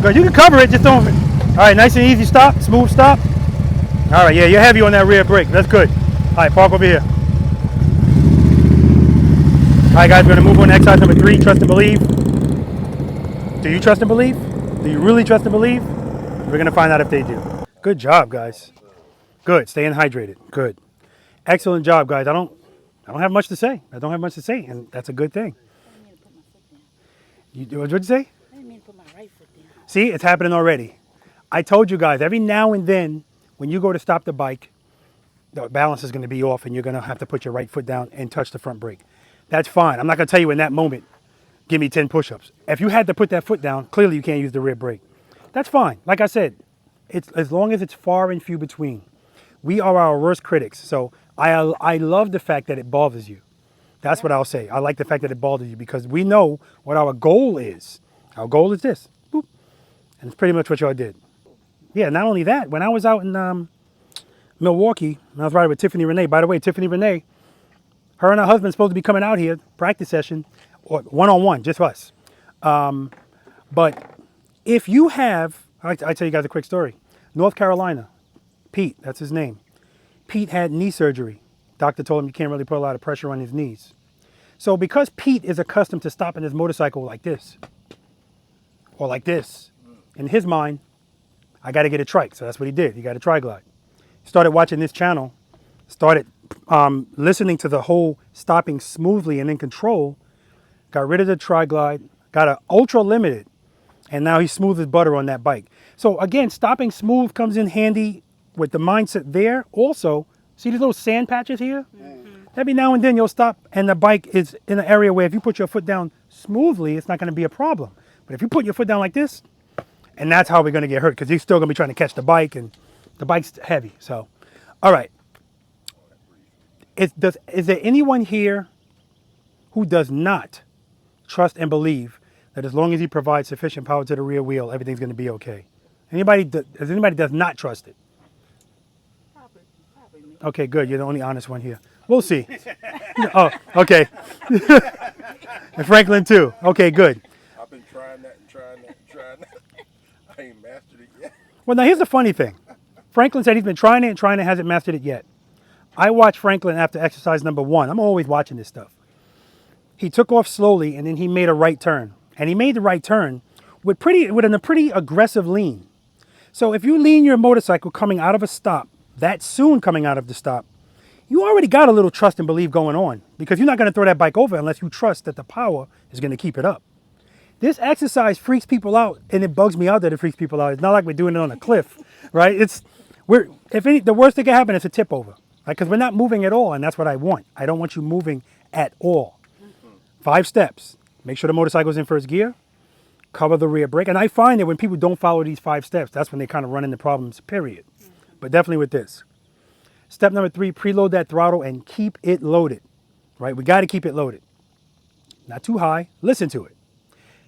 good. You can cover it, just don't. All right, nice and easy stop, smooth stop. All right, yeah, you're heavy on that rear brake. That's good. All right, park over here. All right, guys, we're gonna move on to exercise number 3, trust and believe. Do you trust and believe? Do you really trust and believe? We're gonna find out if they do. Good job, guys. Good, staying hydrated. Good. Excellent job, guys. I don't have much to say. I don't have much to say, and that's a good thing.
I didn't mean to put my foot down.
What'd you say?
I didn't mean to put my right foot down.
See, it's happening already. I told you guys, every now and then, when you go to stop the bike, the balance is going to be off and you're going to have to put your right foot down and touch the front brake. That's fine. I'm not going to tell you in that moment, give me 10 push-ups. If you had to put that foot down, clearly you can't use the rear brake. That's fine. Like I said, it's as long as it's far and few between. We are our worst critics. So I love the fact that it bothers you. That's what I'll say. I like the fact that it bothers you because we know what our goal is. Our goal is this. Boop. And it's pretty much what y'all did. Yeah, not only that, when I was out in Milwaukee, and I was riding with Tiffany Renee. By the way, Tiffany Renee, her and her husband supposed to be coming out here, practice session, or one-on-one, just us. But if you have, I tell you guys a quick story. North Carolina, Pete, that's his name. Pete had knee surgery. Doctor told him you can't really put a lot of pressure on his knees. So because Pete is accustomed to stopping his motorcycle like this, or like this, in his mind, I got to get a trike. So that's what he did. He got a tri-glide. Started watching this channel, started listening to the whole stopping smoothly and in control, got rid of the tri-glide, got an ultra limited, and now he's smooth as butter on that bike. So again, stopping smooth comes in handy with the mindset there. Also, see these little sand patches here? Every now and then you'll stop and the bike is in an area where if you put your foot down smoothly, it's not going to be a problem. But if you put your foot down like this, and that's how we're going to get hurt because he's still going to be trying to catch the bike and the bike's heavy. So, all right. Is there anyone here who does not trust and believe that as long as he provides sufficient power to the rear wheel, everything's going to be okay? Anybody does not trust it?
Probably me.
Okay, good. You're the only honest one here. We'll see. Oh, okay. And Franklin too. Okay, good.
I've been trying that and trying that and trying that. I ain't mastered it yet.
Well, now here's the funny thing. Franklin said he's been trying it and trying it, hasn't mastered it yet. I watched Franklin after exercise number 1. I'm always watching this stuff. He took off slowly and then he made a right turn. And he made the right turn with a pretty aggressive lean. So if you lean your motorcycle coming out of a stop, that soon coming out of the stop, you already got a little trust and believe going on because you're not going to throw that bike over unless you trust that the power is going to keep it up. This exercise freaks people out, and it bugs me out that it freaks people out. It's not like we're doing it on a cliff, right? The worst that can happen is a tip over, right? Because we're not moving at all, and that's what I want. I don't want you moving at all. 5 steps. Make sure the motorcycle's in first gear. Cover the rear brake. And I find that when people don't follow these 5 steps, that's when they kind of run into problems, period. But definitely with this. Step number 3, preload that throttle and keep it loaded, right? We got to keep it loaded. Not too high. Listen to it.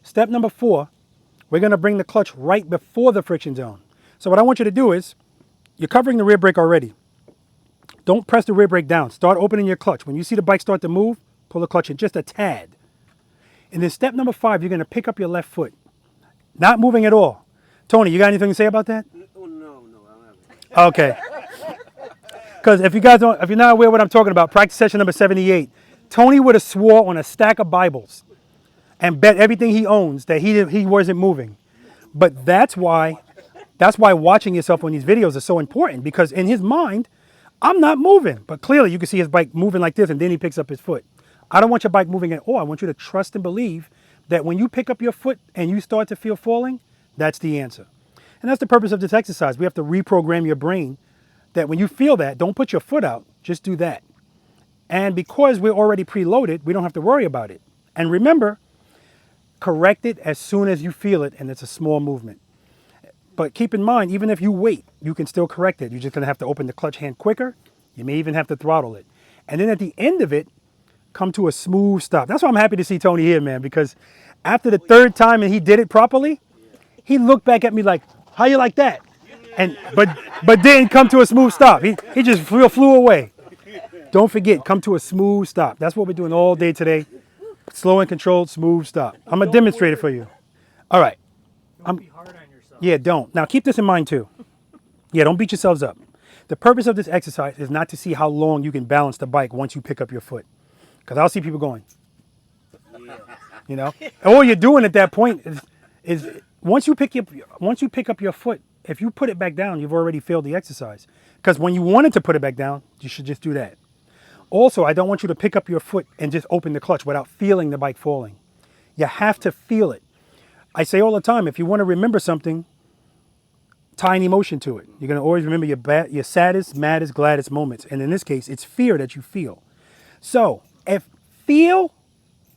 Step number 4, we're going to bring the clutch right before the friction zone. So what I want you to do is, you're covering the rear brake already. Don't press the rear brake down. Start opening your clutch. When you see the bike start to move, pull the clutch in just a tad. And then step number 5, you're going to pick up your left foot. Not moving at all. Tony, you got anything to say about that?
Oh, no, I don't have it.
Okay. Because if you're not aware of what I'm talking about, practice session number 78, Tony would have swore on a stack of Bibles and bet everything he owns that he wasn't moving. But that's why watching yourself on these videos is so important, because in his mind, I'm not moving. But clearly you can see his bike moving like this and then he picks up his foot. I don't want your bike moving at all. I want you to trust and believe that when you pick up your foot and you start to feel falling, that's the answer. And that's the purpose of this exercise. We have to reprogram your brain that when you feel that, don't put your foot out, just do that. And because we're already preloaded, we don't have to worry about it. And remember, correct it as soon as you feel it, and it's a small movement. But keep in mind, even if you wait, you can still correct it. You're just gonna have to open the clutch hand quicker. You may even have to throttle it. And then at the end of it, come to a smooth stop. That's why I'm happy to see Tony here, man, because after the 3rd time and he did it properly, he looked back at me like, how you like that? And but didn't come to a smooth stop. He just flew away. Don't forget, come to a smooth stop. That's what we're doing all day today. Slow and controlled, smooth stop. I'm gonna demonstrate it for you. All right.
Don't be hard on yourself.
Yeah, don't. Now keep this in mind too. Yeah, don't beat yourselves up. The purpose of this exercise is not to see how long you can balance the bike once you pick up your foot. Because I'll see people going. You know? And all you're doing at that point is once you pick up your foot, if you put it back down, you've already failed the exercise. Because when you wanted to put it back down, you should just do that. Also, I don't want you to pick up your foot and just open the clutch without feeling the bike falling. You have to feel it. I say all the time, if you want to remember something, tie an emotion to it. You're going to always remember your saddest, maddest, gladdest moments. And in this case, it's fear that you feel. So if feel,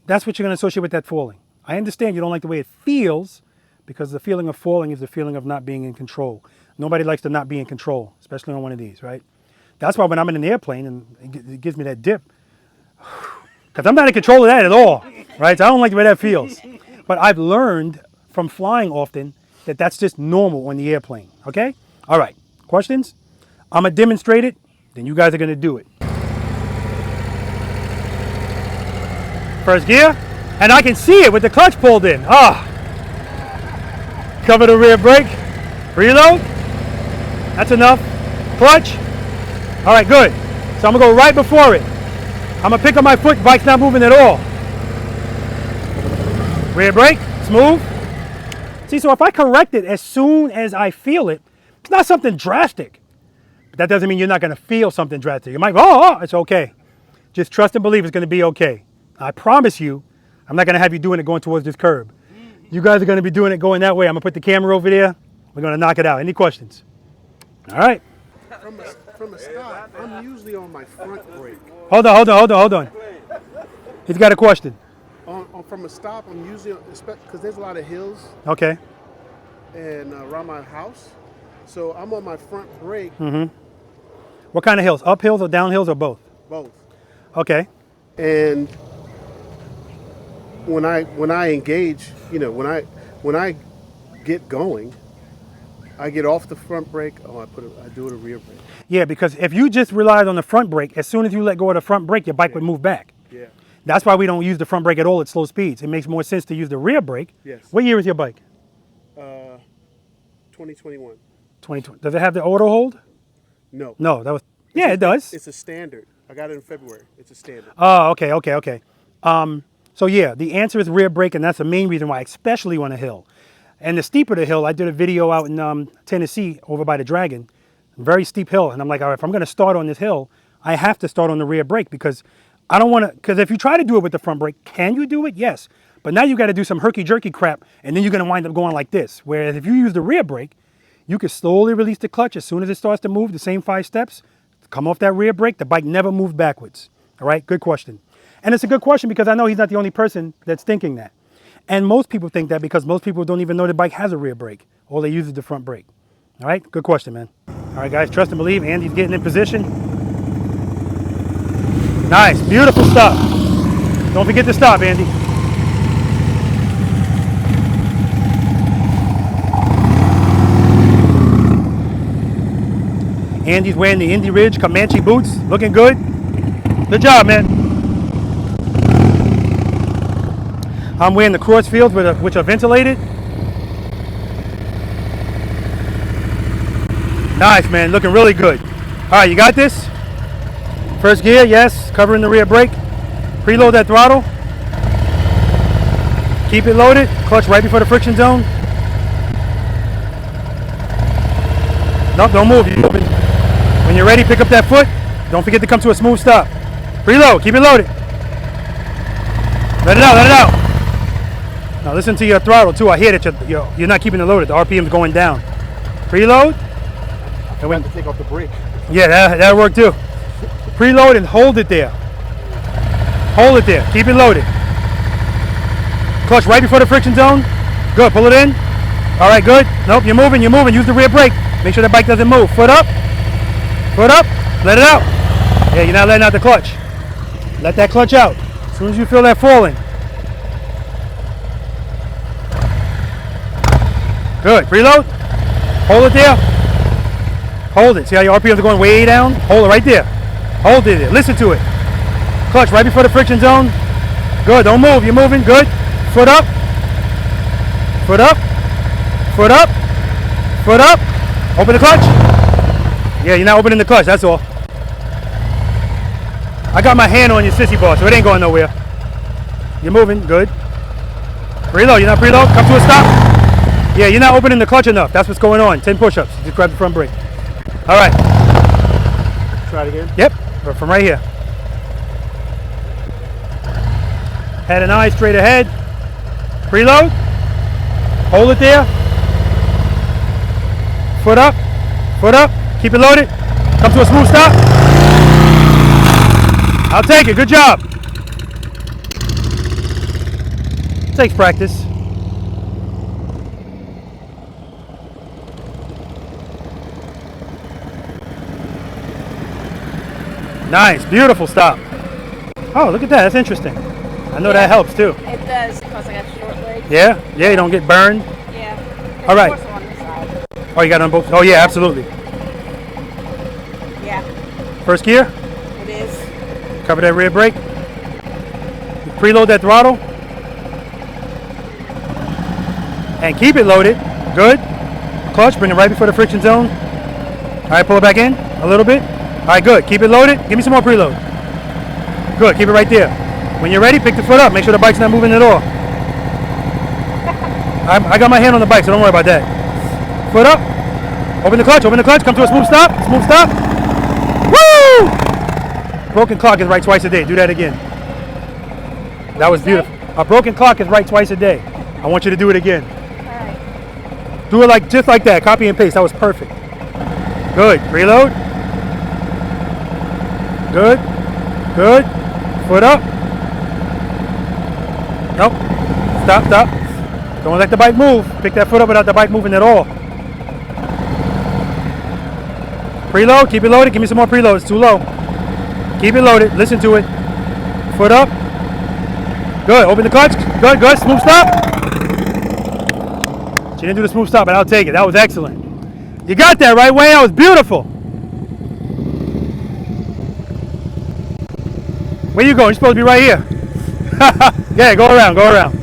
that's what you're going to associate with that falling. I understand you don't like the way it feels because the feeling of falling is the feeling of not being in control. Nobody likes to not be in control, especially on one of these, right? That's why when I'm in an airplane and it gives me that dip, because I'm not in control of that at all, right? So I don't like the way that feels. But I've learned from flying often that that's just normal on the airplane, okay? All right, questions? I'm gonna demonstrate it, then you guys are gonna do it. First gear, and I can see it with the clutch pulled in. Cover the rear brake, preload, that's enough. Clutch, all right, good. So I'm gonna go right before it. I'm gonna pick up my foot, bike's not moving at all. Rear brake, smooth. See, so if I correct it as soon as I feel it, it's not something drastic. But that doesn't mean you're not gonna feel something drastic. You might go, oh, it's okay. Just trust and believe it's gonna be okay. I promise you, I'm not gonna have you doing it going towards this curb. You guys are gonna be doing it going that way. I'm gonna put the camera over there. We're gonna knock it out. Any questions? All right.
From a stop, I'm usually on my front brake.
Hold on. He's got a question.
From a stop, I'm usually, because there's a lot of hills
Okay.
and around my house, so I'm on my front brake.
What kind of hills? Up hills or down hills or both?
Both.
Okay.
And when I engage, when I get going, I get off the front brake. I do it a rear brake.
Yeah, because if you just relied on the front brake, as soon as you let go of the front brake, your bike would move back.
Yeah.
That's why we don't use the front brake at all at slow speeds. It makes more sense to use the rear brake.
Yes.
What year is your bike?
2021.
2020. Does it have the auto hold?
No.
No, that was. Yeah, it does.
It's a standard. I got it in February. It's a standard.
Oh, okay. So yeah, the answer is rear brake, and that's the main reason why, especially on a hill. And the steeper the hill, I did a video out in Tennessee over by the Dragon, very steep hill, and I'm like, all right, if I'm going to start on this hill, I have to start on the rear brake because I don't want to. Because if you try to do it with the front brake, can you do it? Yes, but now you got to do some herky-jerky crap, and then you're going to wind up going like this. Whereas if you use the rear brake, you can slowly release the clutch as soon as it starts to move. The same 5 steps, come off that rear brake. The bike never moves backwards. All right, good question. And it's a good question because I know he's not the only person that's thinking that. And most people think that because most people don't even know the bike has a rear brake. All they use is the front brake. All right, good question, man. All right, guys, trust and believe. Andy's getting in position. Nice, beautiful stop. Don't forget to stop, Andy. Andy's wearing the Indy Ridge Comanche boots, looking good. Good job, man. I'm wearing the Crossfields which are ventilated. Nice, man, looking really good. All right, you got this? First gear, yes, covering the rear brake. Preload that throttle. Keep it loaded, clutch right before the friction zone. Nope, don't move, you're moving. When you're ready, pick up that foot. Don't forget to come to a smooth stop. Preload, keep it loaded. Let it out. Now listen to your throttle too. I hear that you're not keeping it loaded. The RPM's going down. Preload.
I have to take off the brake.
Yeah, that'll work too. Preload and hold it there. Hold it there. Keep it loaded. Clutch right before the friction zone. Good. Pull it in. All right, good. Nope, you're moving. Use the rear brake. Make sure the bike doesn't move. Foot up. Let it out. Yeah, you're not letting out the clutch. Let that clutch out. As soon as you feel that falling. Good. Preload. Hold it there. Hold it. See how your RPMs are going way down? Hold it right there. Hold it there. Listen to it. Clutch right before the friction zone. Good. Don't move. You're moving. Good. Foot up. Foot up. Foot up. Foot up. Open the clutch. Yeah, you're not opening the clutch. That's all. I got my hand on your sissy bar, so it ain't going nowhere. You're moving. Good. Preload. You're not preload. Come to a stop. Yeah, you're not opening the clutch enough. That's what's going on. 10 push-ups. Just grab the front brake. All right.
Try it again?
Yep, from right here. Head and eye straight ahead. Preload. Hold it there. foot up, keep it loaded, come to a smooth stop. I'll take it, good job. Takes practice. Nice, beautiful stop. Oh, look at that, that's interesting. I know that helps too.
It does, because I got short legs.
Yeah, you don't get burned.
Yeah.
All right.
There's more on this side.
Oh, you got it on both? Oh yeah, absolutely.
Yeah,
First gear,
it is.
cover that rear brake. Preload that throttle. And keep it loaded, good. Clutch, bring it right before the friction zone. All right, pull it back in a little bit. All right, good, keep it loaded. Give me some more preload. Good, keep it right there. When you're ready, pick the foot up. Make sure the bike's not moving at all. I got my hand on the bike, so don't worry about that. Foot up. Open the clutch, come to a smooth stop. Smooth stop. Woo! Broken clock is right twice a day. Do that again. That was beautiful. A broken clock is right twice a day. I want you to do it again.
All right.
Do it like just like that. Copy and paste. That was perfect. Good. Reload. Good. Good. Foot up. Nope. Stop, stop. Don't let the bike move. Pick that foot up without the bike moving at all. Preload. Keep it loaded. Give me some more preload. It's too low. Keep it loaded. Listen to it. Foot up. Good. Open the clutch. Good, good. Smooth stop. She didn't do the smooth stop, but I'll take it. That was excellent. You got that right, Wayne. That was beautiful. Where you going? You're supposed to be right here. Yeah, go around, go around.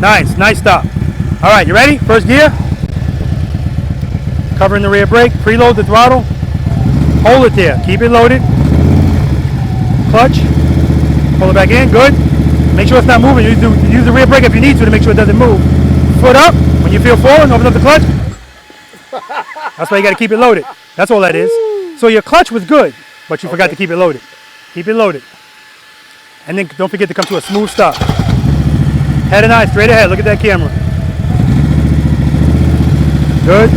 Nice, nice stop. All right, you ready? First gear. Covering the rear brake. Preload the throttle. Hold it there. Keep it loaded. Clutch. Pull it back in. Good. Make sure it's not moving. Use the rear brake if you need to make sure it doesn't move. Foot up. When you feel falling, open up the clutch. That's why you got to keep it loaded. That's all that is. So your clutch was good, but you forgot to keep it loaded. Keep it loaded. And then don't forget to come to a smooth stop. Head and eye straight ahead. Look at that camera. Good.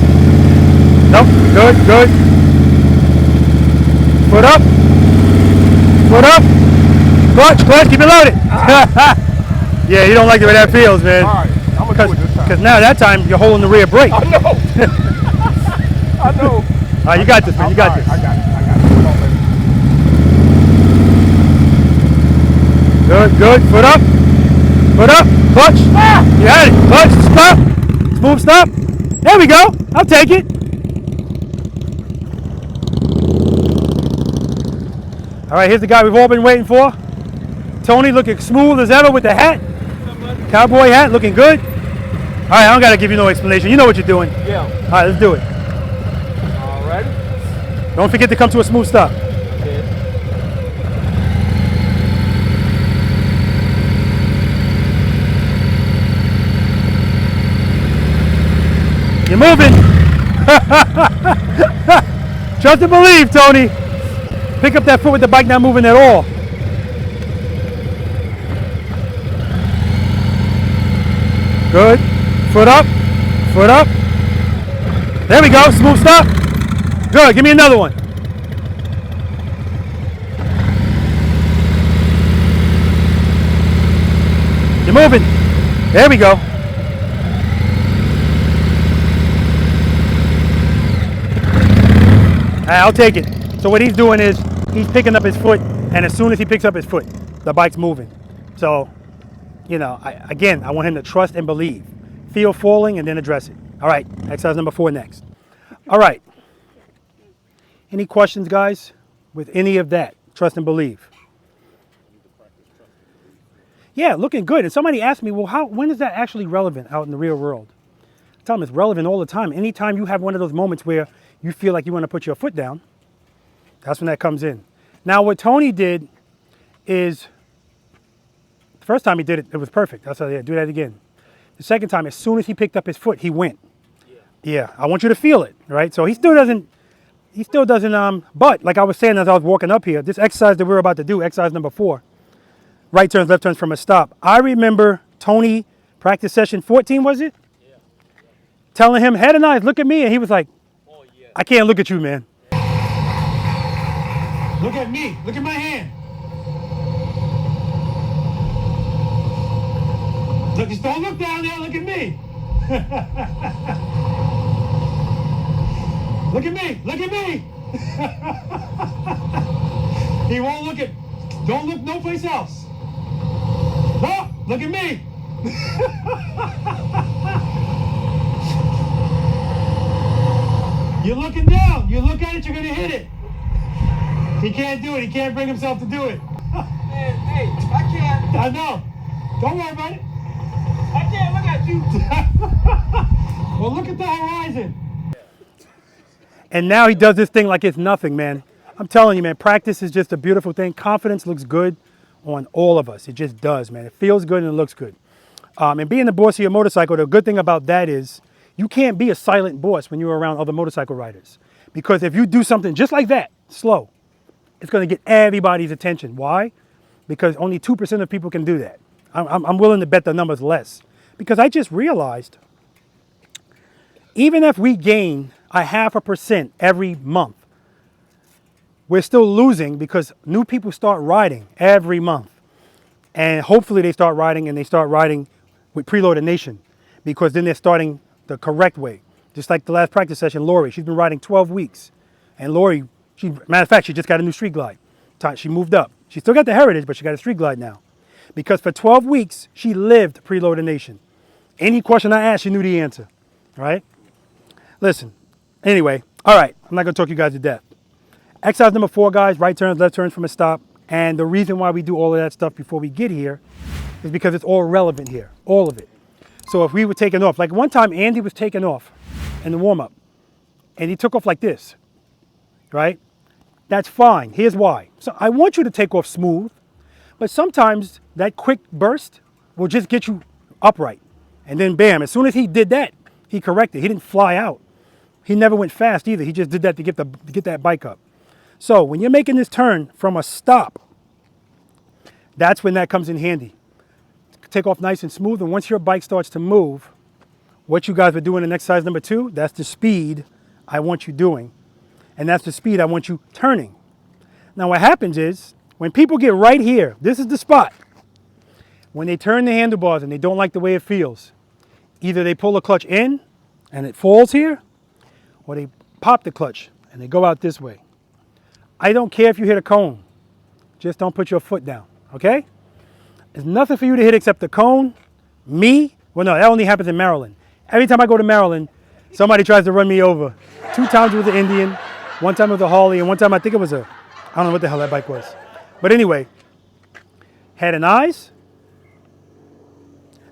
Nope. Good, good. Foot up. Foot up. Clutch, clutch, keep it loaded. Yeah, you don't like the way that feels, man.
All right, I'm gonna do it this time.
Because now that time you're holding the rear brake.
I know. I know.
All right, you got this, man. You got this.
I got it. Come on, baby.
Good, good. Foot up. Foot up. Clutch. You had it. Clutch. Stop. Smooth stop. There we go. I'll take it. All right, here's the guy we've all been waiting for. Tony looking smooth as ever with the hat. Cowboy hat, looking good. All right, I don't got to give you no explanation. You know what you're doing.
Yeah.
All right, let's do it.
All right.
Don't forget to come to a smooth stop.
Okay.
You're moving. Trust and believe, Tony. Pick up that foot with the bike not moving at all. Good. Foot up. Foot up. There we go. Smooth stop. Good. Give me another one. You're moving. There we go. I'll take it. So what he's doing is he's picking up his foot, and as soon as he picks up his foot, the bike's moving. So, you know, I want him to trust and believe. Feel falling and then address it. All right, exercise number 4 next. All right. Any questions, guys, with any of that? Trust and believe. Yeah, looking good. And somebody asked me, well, when is that actually relevant out in the real world? I tell them it's relevant all the time. Anytime you have one of those moments where you feel like you want to put your foot down, that's when that comes in. Now, what Tony did is, the first time he did it, it was perfect. I said, yeah, do that again. The second time, as soon as he picked up his foot, he went. Yeah, I want you to feel it, right? So he still doesn't, but like I was saying as I was walking up here, this exercise that we're about to do, exercise number 4, right turns, left turns from a stop. I remember Tony, practice session 14, was it? Yeah. Telling him, head and eyes, look at me. And he was like, oh, yeah. I can't look at you, man. Look at me. Look at my hand. Look, just don't look down there. Look at me. Look at me. Look at me. He won't look at. Don't look no place else. Oh, look at me. You're looking down. You look at it, you're going to hit it. He can't do it. He can't bring himself to do it.
Man, hey, I can't.
I know. Don't worry about it.
I can't look at you.
Well, look at the horizon. And now he does this thing like it's nothing, man. I'm telling you, man, practice is just a beautiful thing. Confidence looks good on all of us. It just does, man. It feels good and it looks good. And being the boss of your motorcycle, the good thing about that is you can't be a silent boss when you're around other motorcycle riders. Because if you do something just like that, slow, it's going to get everybody's attention. Why? Because only 2% of people can do that. I'm willing to bet the number's less. Because I just realized, even if we gain a 0.5% every month, we're still losing because new people start riding every month. And hopefully they start riding and they start riding with Preloader Nation, because then they're starting the correct way. Just like the last practice session, Lori, she's been riding 12 weeks. And Lori, matter of fact, she just got a new street glide. She moved up. She still got the Heritage, but she got a street glide now. Because for 12 weeks, she lived Preloader Nation. Any question I asked, she knew the answer, right? Listen, anyway, all right, I'm not going to talk you guys to death. Exercise number 4, guys, right turns, left turns from a stop. And the reason why we do all of that stuff before we get here is because it's all relevant here, all of it. So if we were taking off, like one time Andy was taking off in the warm-up, and he took off like this, right? That's fine. Here's why. So I want you to take off smooth, but sometimes that quick burst will just get you upright. And then bam, as soon as he did that, he corrected. He didn't fly out. He never went fast either. He just did that to get that bike up. So when you're making this turn from a stop, that's when that comes in handy. Take off nice and smooth, and once your bike starts to move, what you guys were doing in exercise number 2, that's the speed I want you doing. And that's the speed I want you turning. Now what happens is, when people get right here, this is the spot. When they turn the handlebars and they don't like the way it feels, either they pull the clutch in and it falls here, or they pop the clutch and they go out this way. I don't care if you hit a cone. Just don't put your foot down, okay? There's nothing for you to hit except the cone. Me, well, no, that only happens in Maryland. Every time I go to Maryland, somebody tries to run me over. 2 times with the Indian, 1 time with the Harley, and 1 time I think it was I don't know what the hell that bike was. But anyway, head and eyes.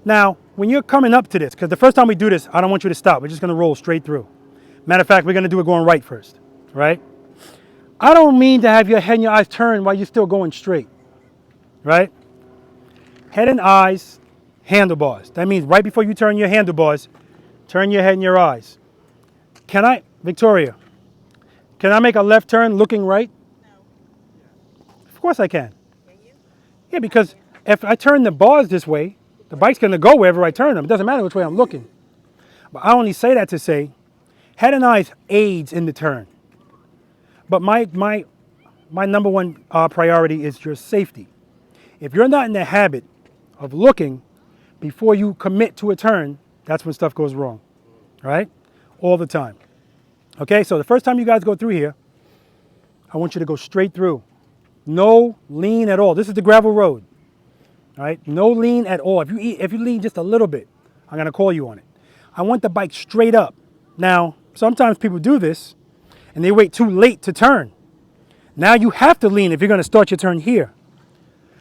Now, when you're coming up to this, because the first time we do this, I don't want you to stop. We're just going to roll straight through. Matter of fact, we're going to do it going right first, right? I don't mean to have your head and your eyes turn while you're still going straight, right? Head and eyes, handlebars. That means right before you turn your handlebars, turn your head and your eyes. Can I, Victoria, can I make a left turn looking right? No. Of course I can. Can you? Yeah, because if I turn the bars this way, the bike's going to go wherever I turn them. It doesn't matter which way I'm looking. But I only say that to say, head and eyes aids in the turn. But my number 1 priority is your safety. If you're not in the habit of looking before you commit to a turn, that's when stuff goes wrong, right? All the time. Okay, so the first time you guys go through here, I want you to go straight through. No lean at all. This is the gravel road, all right? No lean at all. If you lean just a little bit, I'm going to call you on it. I want the bike straight up. Now, sometimes people do this, and they wait too late to turn. Now you have to lean if you're going to start your turn here.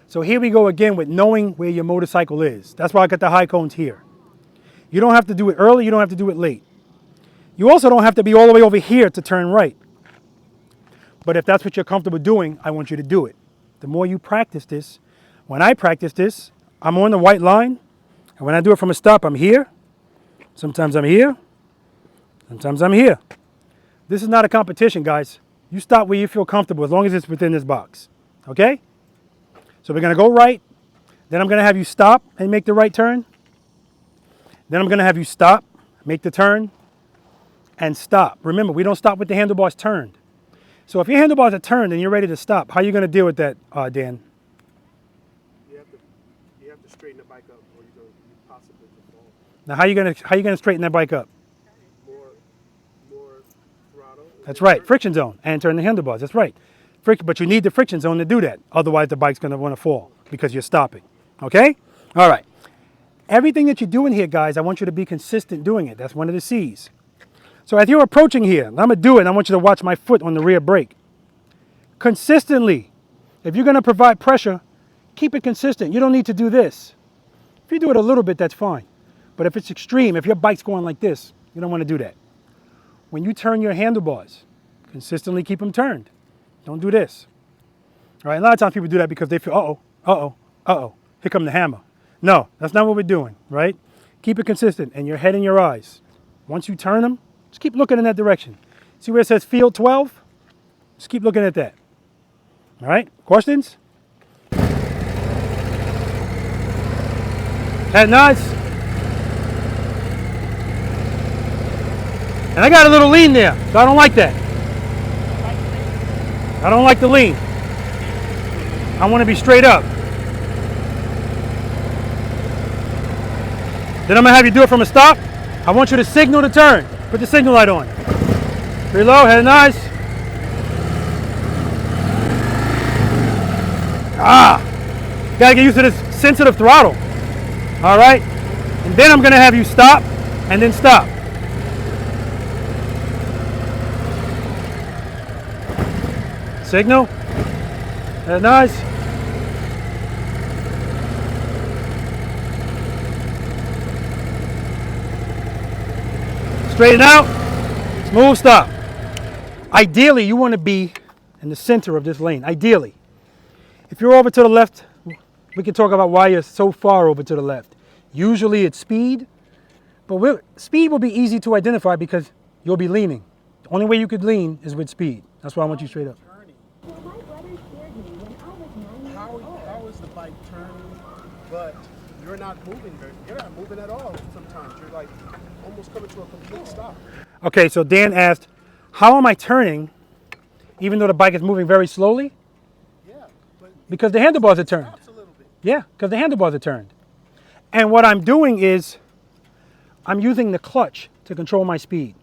So here we go again with knowing where your motorcycle is. That's why I got the high cones here. You don't have to do it early. You don't have to do it late. You also don't have to be all the way over here to turn right. But if that's what you're comfortable doing, I want you to do it. The more you practice this, when I practice this, I'm on the white line. And when I do it from a stop, I'm here. Sometimes I'm here. Sometimes I'm here. This is not a competition, guys. You stop where you feel comfortable as long as it's within this box. Okay? So we're going to go right, Then I'm gonna have you stop and make the right turn. Then I'm gonna have you stop, make the turn, and stop. Remember, we don't stop with the handlebars turned. So if your handlebars are turned and you're ready to stop, how are you gonna deal with that, Dan?
You have to straighten the bike up, or you possibly could fall.
Now how you gonna straighten that bike up?
More throttle.
That's right, friction zone, and turn the handlebars. That's right. But you need the friction zone to do that. Otherwise, the bike's gonna wanna fall because you're stopping. Okay? All right. Everything that you're doing here, guys, I want you to be consistent doing it. That's one of the C's. So as you're approaching here, I'm gonna do it, and I want you to watch my foot on the rear brake. Consistently. If you're gonna provide pressure, keep it consistent. You don't need to do this. If you do it a little bit, that's fine. But if it's extreme, if your bike's going like this, you don't wanna do that. When you turn your handlebars, consistently keep them turned. Don't do this. All right, a lot of times people do that because they feel, here come the hammer. No, that's not what we're doing, right? Keep it consistent, and your head and your eyes. Once you turn them, just keep looking in that direction. See where it says field 12? Just keep looking at that. All right, questions? Head nods. And I got a little lean there, so I don't like that. I don't like the lean. I want to be straight up. Then I'm going to have you do it from a stop. I want you to signal to turn. Put the signal light on. Reload, head and eyes. Gotta get used to this sensitive throttle. All right? And then I'm going to have you stop and then stop. Signal. Head and eyes. Straighten out, smooth stop. Ideally, you want to be in the center of this lane, ideally. If you're over to the left, we can talk about why you're so far over to the left. Usually it's speed, but speed will be easy to identify because you'll be leaning. The only way you could lean is with speed. That's why I want you straight up.
How is the bike turning, but you're not moving you're not moving at all sometimes. You're like almost coming to a complete stop.
Okay, so Dan asked, how am I turning even though the bike is moving very slowly?
Yeah. But
Because the handlebars are turned.
stops a little bit.
Yeah, because the handlebars are turned. And what I'm doing is I'm using the clutch to control my speed.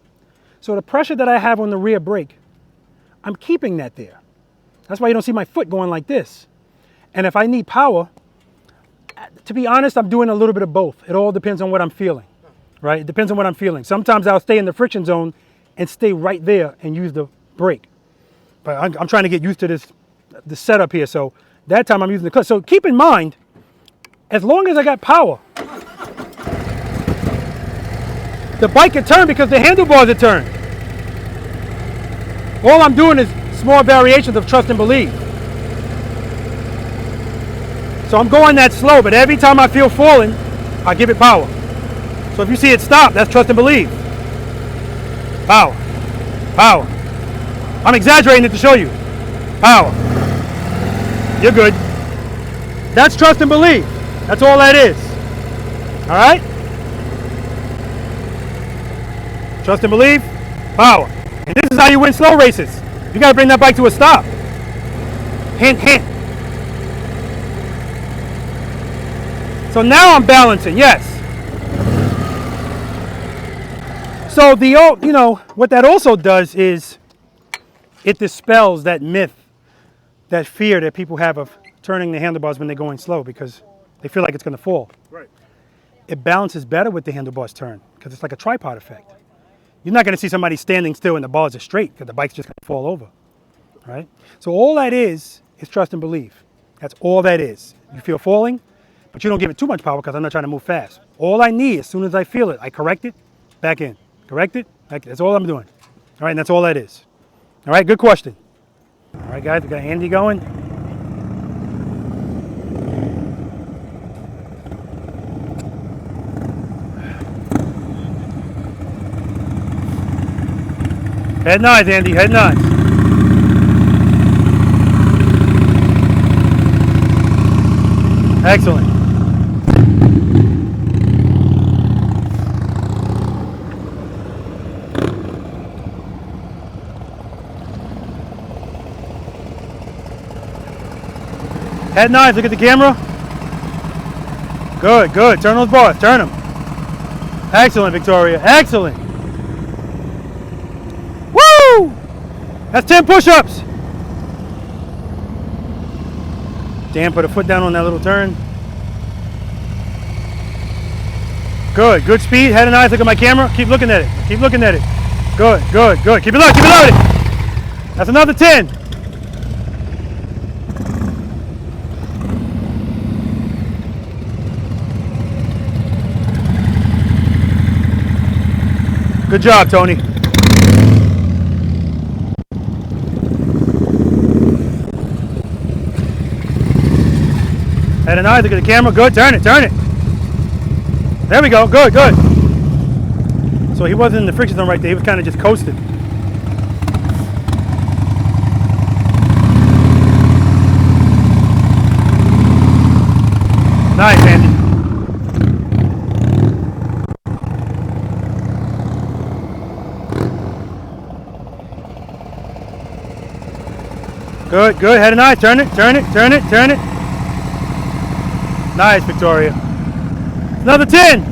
So the pressure that I have on the rear brake, I'm keeping that there. That's why you don't see my foot going like this. And if I need power, to be honest, I'm doing a little bit of both. It all depends on what I'm feeling, right? It depends on what I'm feeling. Sometimes I'll stay in the friction zone and stay right there and use the brake. But I'm trying to get used to this setup here. So that time I'm using the clutch. So keep in mind, as long as I got power, the bike can turn because the handlebars are turned. All I'm doing is small variations of trust and believe. So I'm going that slow, but every time I feel falling, I give it power. So if you see it stop, that's trust and believe. Power. Power. I'm exaggerating it to show you. Power. You're good. That's trust and believe. That's all that is. All right? Trust and believe. Power. And this is how you win slow races. You got to bring that bike to a stop. Hint, hint. So now I'm balancing, yes. So what that also does is it dispels that myth, that fear that people have of turning the handlebars when they're going slow because they feel like it's going to fall.
Right.
It balances better with the handlebars turn because it's like a tripod effect. You're not going to see somebody standing still and the bars are straight because the bike's just going to fall over, right? So all that is trust and believe. That's all that is. You feel falling, but you don't give it too much power because I'm not trying to move fast. All I need, as soon as I feel it, I correct it, back in. Correct it, back in. That's all I'm doing. All right, and that's all that is. All right, good question. All right, guys, we got Andy going. Head nods, Andy, head nods. Excellent. Head and eyes, look at the camera. Good, good. Turn those bars, turn them. Excellent, Victoria, excellent. Woo! That's 10 push-ups. Dan, put a foot down on that little turn. Good, good speed. Head and eyes, look at my camera. Keep looking at it, keep looking at it. Good, good, good. Keep it low, keep it loaded. That's another 10. Good job, Tony. Head and eyes, look at the camera. Good, turn it, turn it. There we go, good, good. So he wasn't in the friction zone right there. He was kind of just coasting. Nice, Andy. Good, good. Head and eye. Turn it, turn it, turn it, turn it. Nice, Victoria. Another 10.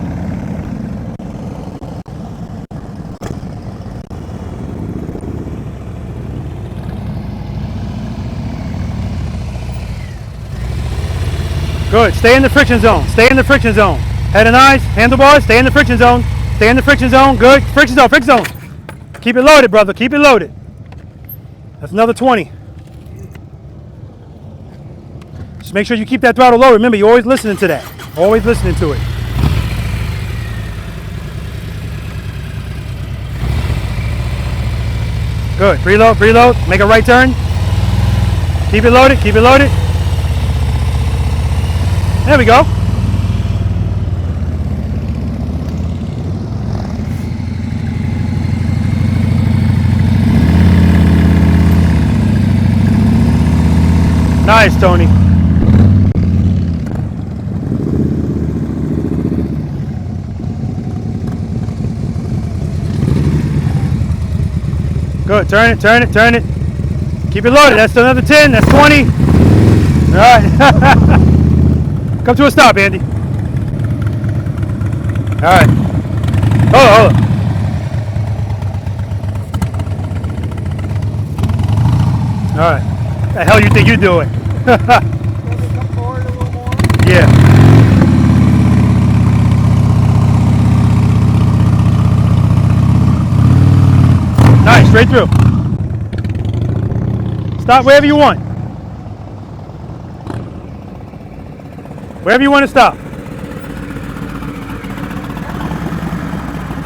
Good. Stay in the friction zone. Stay in the friction zone. Head and eyes. Handlebars. Stay in the friction zone. Stay in the friction zone. Good. Friction zone. Friction zone. Keep it loaded, brother. Keep it loaded. That's another 20. Just make sure you keep that throttle low. Remember, you're always listening to that. Always listening to it. Good. Preload, preload. Make a right turn. Keep it loaded. Keep it loaded. There we go. Nice, Tony. Good. Turn it, turn it, turn it. Keep it loaded. That's another 10. That's 20. All right. Come to a stop, Andy. All right. Hold on, hold on. All right. What the hell you think you're doing?
Come forward a little more.
Yeah. Nice, straight through. Stop wherever you want. Wherever you want to stop.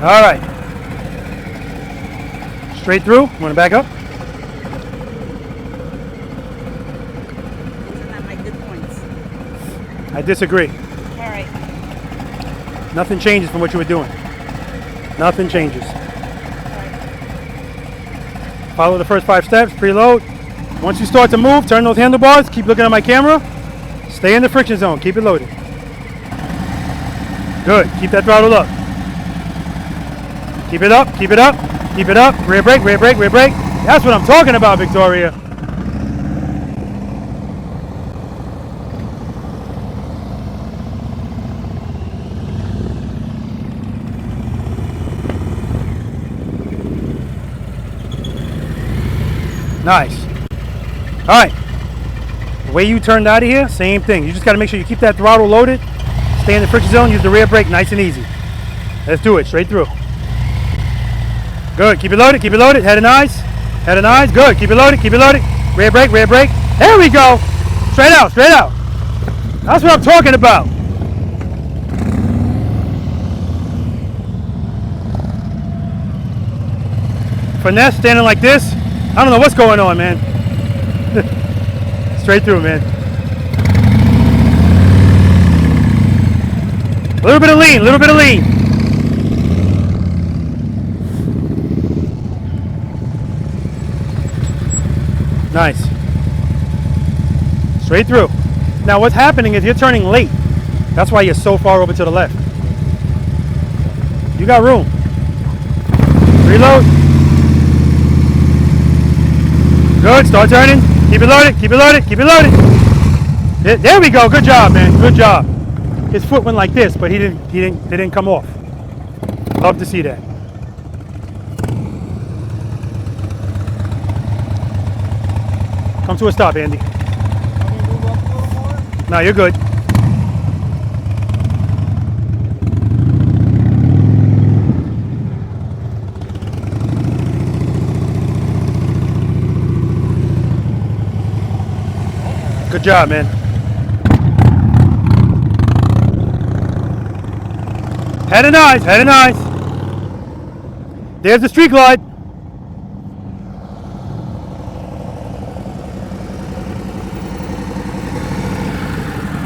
All right. Straight through. Want to back up?
Those are not my good points.
I disagree.
All right.
Nothing changes from what you were doing. Nothing changes. Follow the first 5 steps, preload. Once you start to move, turn those handlebars, keep looking at my camera. Stay in the friction zone, keep it loaded. Good, keep that throttle up. Keep it up, keep it up, keep it up. Rear brake, rear brake, rear brake. That's what I'm talking about, Victoria. Nice. All right. The way you turned out of here, same thing. You just got to make sure you keep that throttle loaded. Stay in the friction zone. Use the rear brake, nice and easy. Let's do it. Straight through. Good. Keep it loaded. Keep it loaded. Head and eyes. Head and eyes. Good. Keep it loaded. Keep it loaded. Rear brake. Rear brake. There we go. Straight out. Straight out. That's what I'm talking about. Finesse standing like this. I don't know what's going on, man. Straight through, man. A little bit of lean, a little bit of lean. Nice. Straight through. Now what's happening is you're turning late. That's why you're so far over to the left. You got room. Reload. Good, start turning. Keep it loaded, keep it loaded, keep it loaded. There we go. Good job, man. Good job. His foot went like this, but they didn't come off. Love to see that. Come to a stop, Andy. No, you're good. Good job, man. Head and eyes, head and eyes. There's the street glide.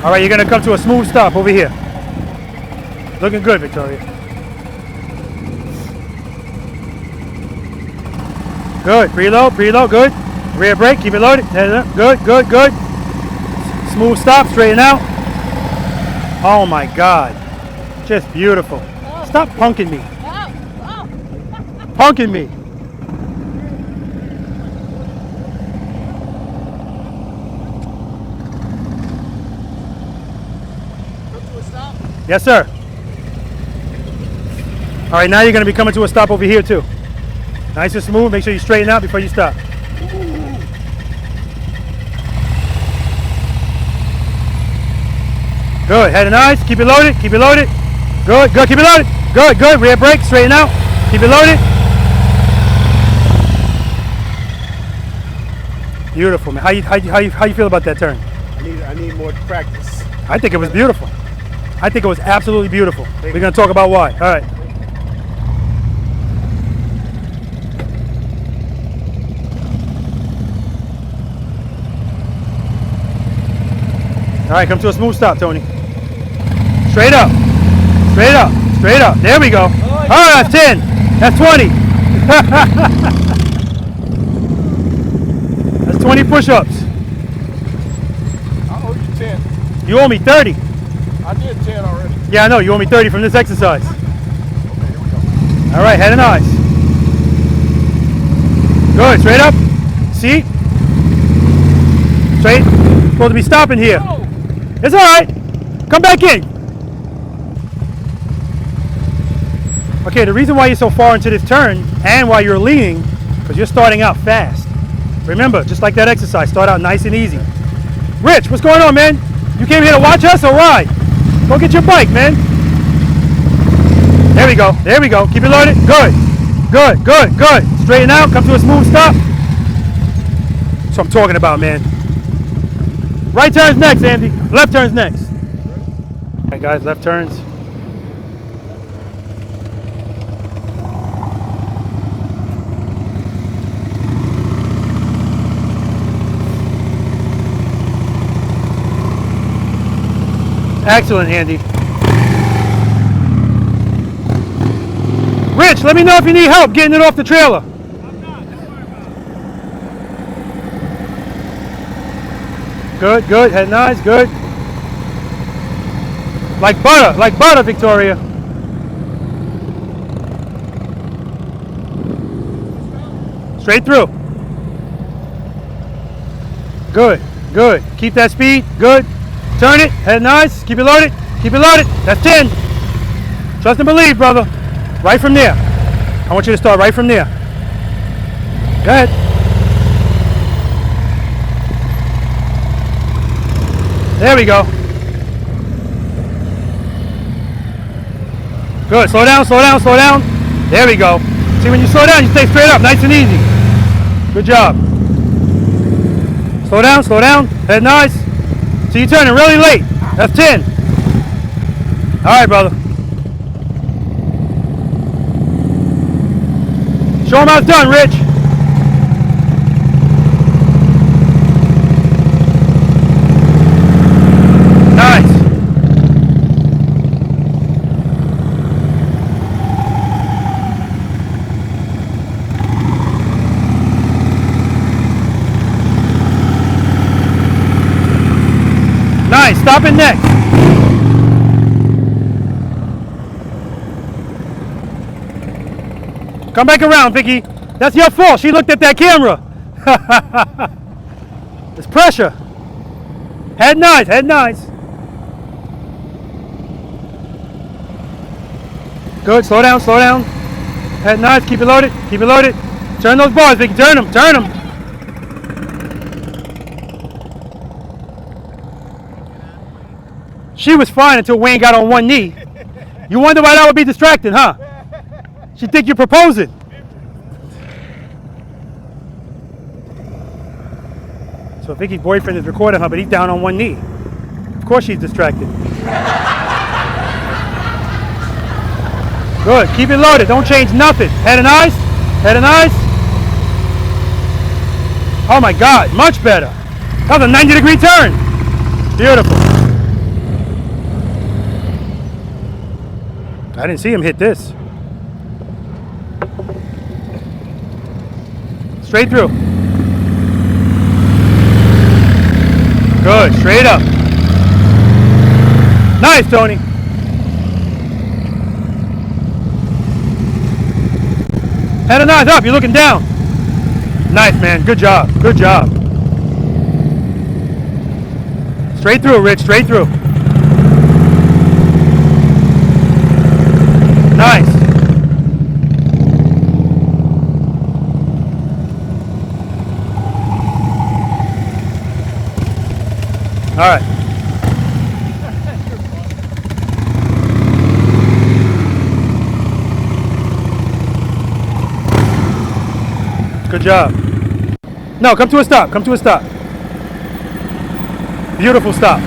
All right, you're gonna come to a smooth stop over here. Looking good, Victoria. Good, preload, good. Rear brake, keep it loaded. Head up. Good, good, good. Smooth stop, straighten out. Oh my God, just beautiful. Stop punking me. Punking me. Yes, sir. All right, now you're going to be coming to a stop over here too. Nice and smooth. Make sure you straighten out before you stop. Good. Head and eyes. Keep it loaded. Keep it loaded. Good. Good. Keep it loaded. Good. Good. Rear brake. Straighten out. Keep it loaded. Beautiful, man. How you feel about that turn?
I need more practice.
I think it was beautiful. I think it was absolutely beautiful. We're going to talk about why. All right. All right, come to a smooth stop, Tony. Straight up. Straight up. Straight up. There we go. All right, that's 10. That's 20. That's 20 push-ups.
I owe you 10.
You owe me 30.
I did 10 already.
Yeah, I know. You owe me 30 from this exercise. All right, head and eyes. Good. Straight up. See? Straight. Supposed to be stopping here. It's all right. Come back in. Okay, the reason why you're so far into this turn and why you're leaning, because you're starting out fast. Remember, just like that exercise, start out nice and easy. Rich, what's going on, man? You came here to watch us or ride? Go get your bike, man. There we go. There we go. Keep it loaded. Good. Good, good, good. Straighten out. Come to a smooth stop. That's what I'm talking about, man. Right turn's next, Andy. Left turn's next. All right, guys, left turns. Excellent, Andy. Rich, let me know if you need help getting it off the trailer. Good, good, head nice, good. Like butter, Victoria. Straight through. Good, good. Keep that speed, good. Turn it, head nice, keep it loaded, keep it loaded. That's 10. Trust and believe, brother. Right from there. I want you to start right from there. Go ahead. There we go. Good, slow down, slow down, slow down. There we go. See, when you slow down, you stay straight up, nice and easy. Good job. Slow down, head nice. So you're turning really late. That's 10. All right, brother. Show them how it's done, Rich. Nice. Nice. Stop it next. Come back around, Vicky. That's your fault. She looked at that camera. It's pressure. Head nice, head nice. Good, slow down, slow down. Head nice, keep it loaded, keep it loaded. Turn those bars, Vicky, turn them, turn them. She was fine until Wayne got on one knee. You wonder why that would be distracting, huh? She think you're proposing. So Vicky's boyfriend is recording her, but he's down on one knee. Of course she's distracted. Good, keep it loaded, don't change nothing. Head and eyes, head and eyes. Oh my God, much better. That was a 90-degree turn. Beautiful. I didn't see him hit this. Straight through. Good, straight up. Nice, Tony. Head and eyes up, you're looking down. Nice, man, good job, good job. Straight through, Rich, straight through. Nice. All right. Good job. No, come to a stop. Come to a stop. Beautiful stop.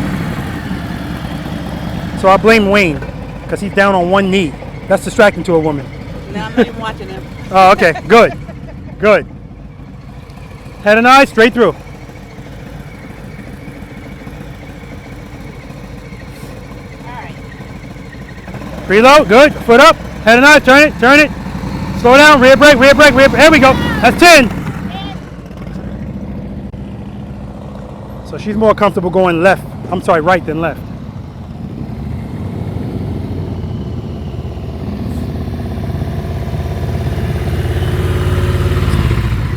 So I blame Wayne because he's down on one knee. That's distracting to a woman.
No, I'm not even watching him.
Oh, okay. Good. Good. Head and eyes, straight through. Preload, good. Foot up. Head and eyes, turn it, turn it. Slow down, rear brake, rear brake, rear brake. There we go. That's 10. So she's more comfortable going left. I'm sorry, right than left.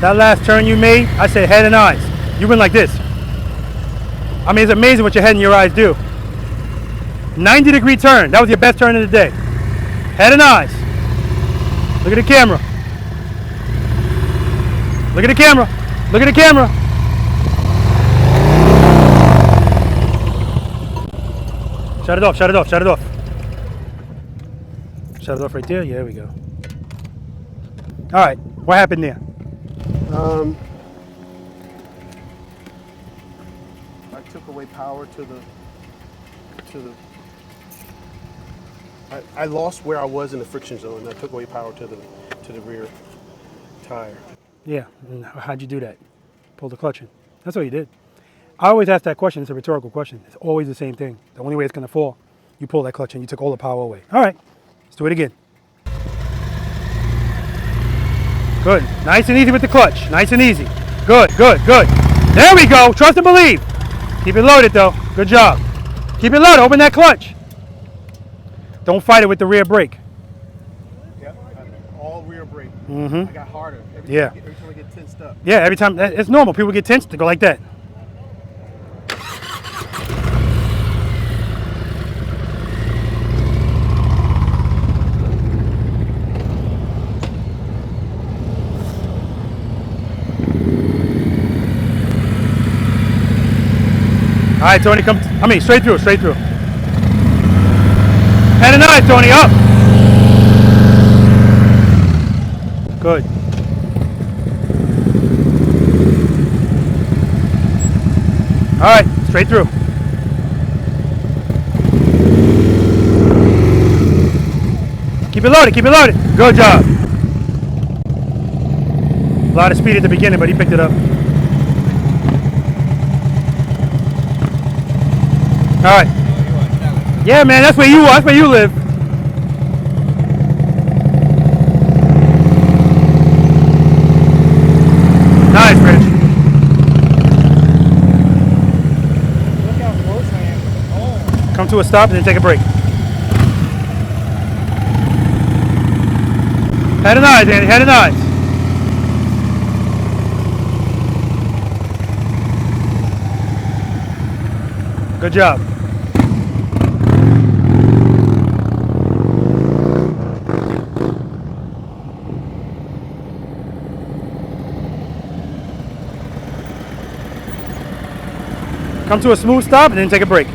That last turn you made, I said head and eyes. You went like this. I mean, it's amazing what your head and your eyes do. 90-degree turn. That was your best turn of the day. Head and eyes. Look at the camera. Look at the camera. Look at the camera. Shut it off, shut it off, shut it off. Shut it off right there. Yeah, there we go. All right, what happened there?
I took away power to the I lost where I was in the friction zone, and I took away power to the rear tire.
Yeah, and how'd you do that? Pull the clutch in. That's what you did. I always ask that question. It's a rhetorical question. It's always the same thing. The only way it's going to fall, you pull that clutch in. You took all the power away. All right, let's do it again. Good. Nice and easy with the clutch. Nice and easy. Good, good, good. There we go. Trust and believe. Keep it loaded, though. Good job. Keep it loaded. Open that clutch. Don't fight it with the rear brake.
Yep, all rear brake.
Mm-hmm.
I got harder. Every time I get tensed up.
Yeah, every time. It's normal. People get tensed to go like that. All right, Tony, come. Straight through, straight through. Head and eyes, Tony, up. Good. All right, straight through. Keep it loaded, keep it loaded. Good job. A lot of speed at the beginning, but he picked it up. All right. Yeah, man, that's where you are. That's where you live. Nice, Rich.
Look how close I am to the pole.
Come to a stop and then take a break. Head and eyes, Andy. Head and eyes. Good job. Come to a smooth stop and then take a break.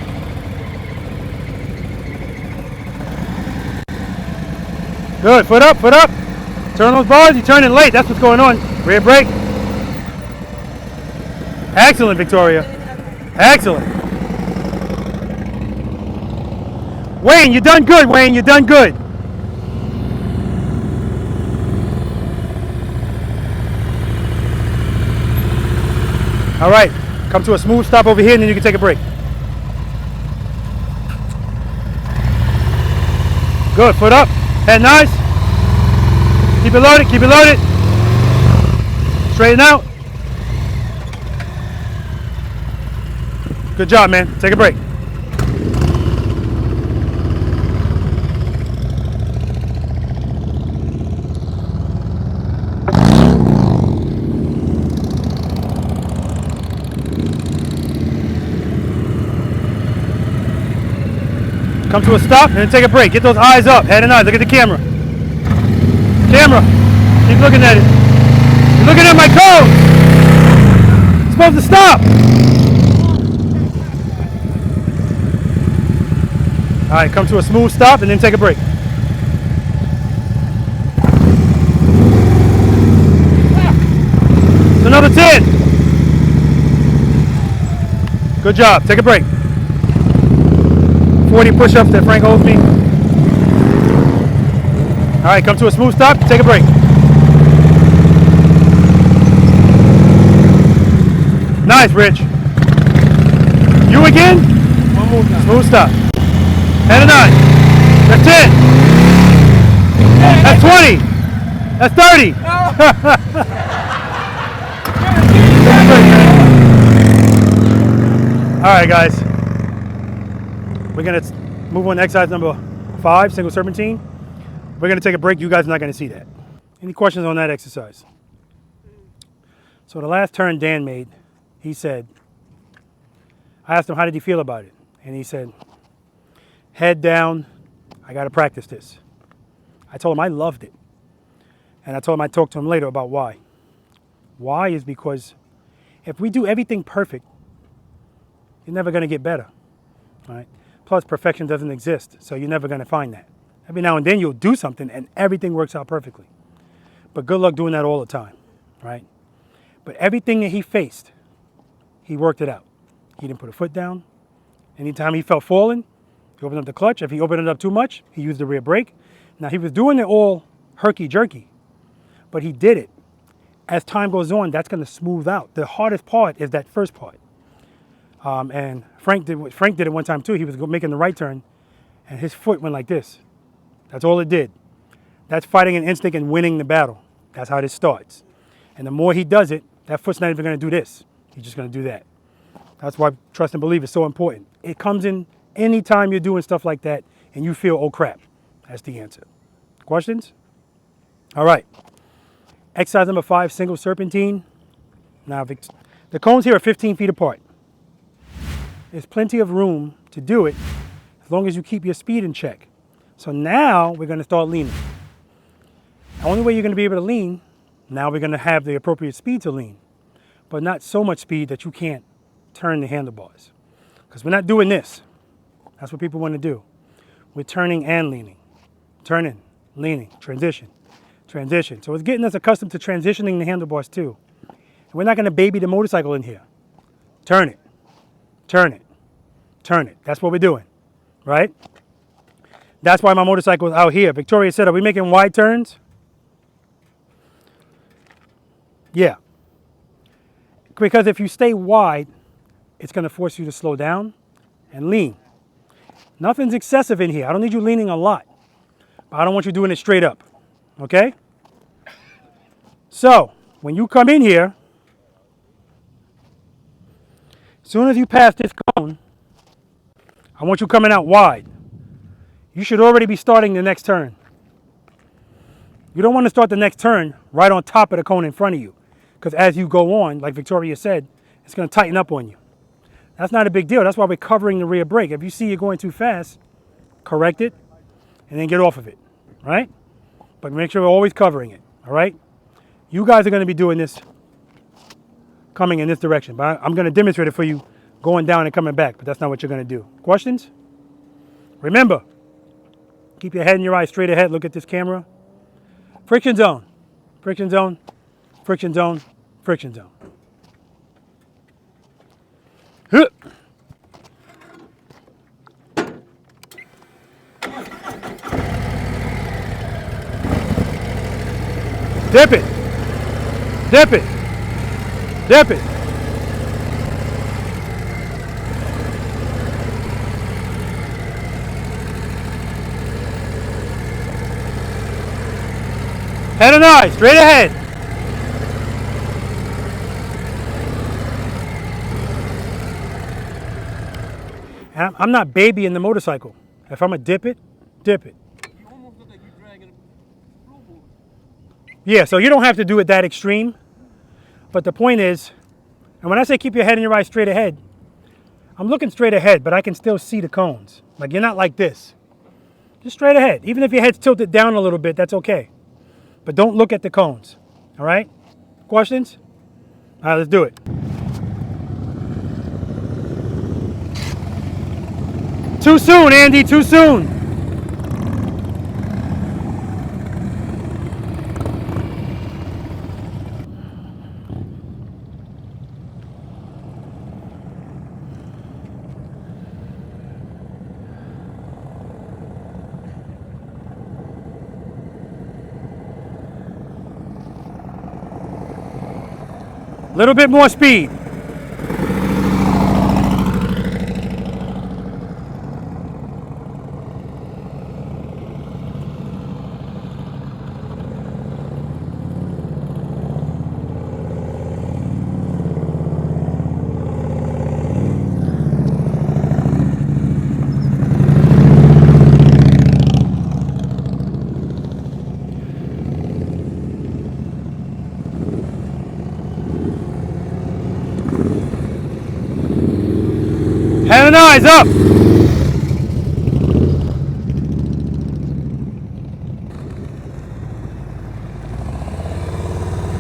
Good, foot up, foot up. Turn those bars, you're turning late, that's what's going on. Rear brake. Excellent, Victoria. Excellent. Wayne, you done good, Wayne, you done good. All right, come to a smooth stop over here and then you can take a break. Good, foot up, head nice. Keep it loaded, keep it loaded. Straighten out. Good job, man. Take a break. Come to a stop and then take a break. Get those eyes up, head and eyes. Look at the camera. Camera. Keep looking at it. You're looking at my code. You're supposed to stop. All right, come to a smooth stop and then take a break. It's another 10. Good job. Take a break. 40 push-ups that Frank owes me. All right, come to a smooth stop. Take a break. Nice, Rich. You again?
One more time.
Smooth stop. Head and 9. That's 10. That's 20. That's 30. All right, guys. We're going to move on to exercise number 5, single serpentine. We're going to take a break. You guys are not going to see that. Any questions on that exercise? So the last turn Dan made, he said, I asked him, how did he feel about it? And he said, head down, I got to practice this. I told him I loved it. And I told him I'd talk to him later about why. Why is because if we do everything perfect, you're never going to get better. All right? Plus, perfection doesn't exist, so you're never going to find that. Every now and then you'll do something and everything works out perfectly. But good luck doing that all the time, right? But everything that he faced, he worked it out. He didn't put a foot down. Anytime he felt falling, he opened up the clutch. If he opened it up too much, he used the rear brake. Now, he was doing it all herky-jerky, but he did it. As time goes on, that's going to smooth out. The hardest part is that first part. And Frank did it one time too. He was making the right turn, and his foot went like this. That's all it did. That's fighting an instinct and winning the battle. That's how this starts. And the more he does it, that foot's not even going to do this. He's just going to do that. That's why trust and believe is so important. It comes in anytime you're doing stuff like that and you feel, oh crap. That's the answer. Questions? All right. Exercise number 5, single serpentine. Now, the cones here are 15 feet apart. There's plenty of room to do it as long as you keep your speed in check. So now we're going to start leaning. The only way you're going to be able to lean, now we're going to have the appropriate speed to lean, but not so much speed that you can't turn the handlebars. Because we're not doing this. That's what people want to do. We're turning and leaning. Turning, leaning, transition, transition. So it's getting us accustomed to transitioning the handlebars too. And we're not going to baby the motorcycle in here. Turn it. Turn it, turn it. That's what we're doing, right? That's why my motorcycle is out here. Victoria said, are we making wide turns? Yeah. Because if you stay wide, it's going to force you to slow down and lean. Nothing's excessive in here. I don't need you leaning a lot, but I don't want you doing it straight up, okay? So, when you come in here, as soon as you pass this cone, I want you coming out wide. You should already be starting the next turn. You don't want to start the next turn right on top of the cone in front of you, because as you go on, like Victoria said, it's going to tighten up on you. That's not a big deal. That's why we're covering the rear brake. If you see you're going too fast, correct it and then get off of it, right? But make sure we're always covering it, all right? You guys are going to be doing this coming in this direction, but I'm going to demonstrate it for you going down and coming back, but that's not what you're going to do. Questions? Remember, keep your head and your eyes straight ahead. Look at this camera. Friction zone, friction zone, friction zone, friction zone. Huh. Dip it, dip it, dip it. Head and eyes, straight ahead. I'm not babying the motorcycle. If I'm gonna dip it, dip it.
You almost look like you're dragging a flowboard.
Yeah, so you don't have to do it that extreme. But the point is, and when I say keep your head and your eyes straight ahead, I'm looking straight ahead, but I can still see the cones. Like you're not like this. Just straight ahead. Even if your head's tilted down a little bit, that's okay. But don't look at the cones, all right? Questions? All right, let's do it. Too soon, Andy, too soon. Little bit more speed. Head and eyes up.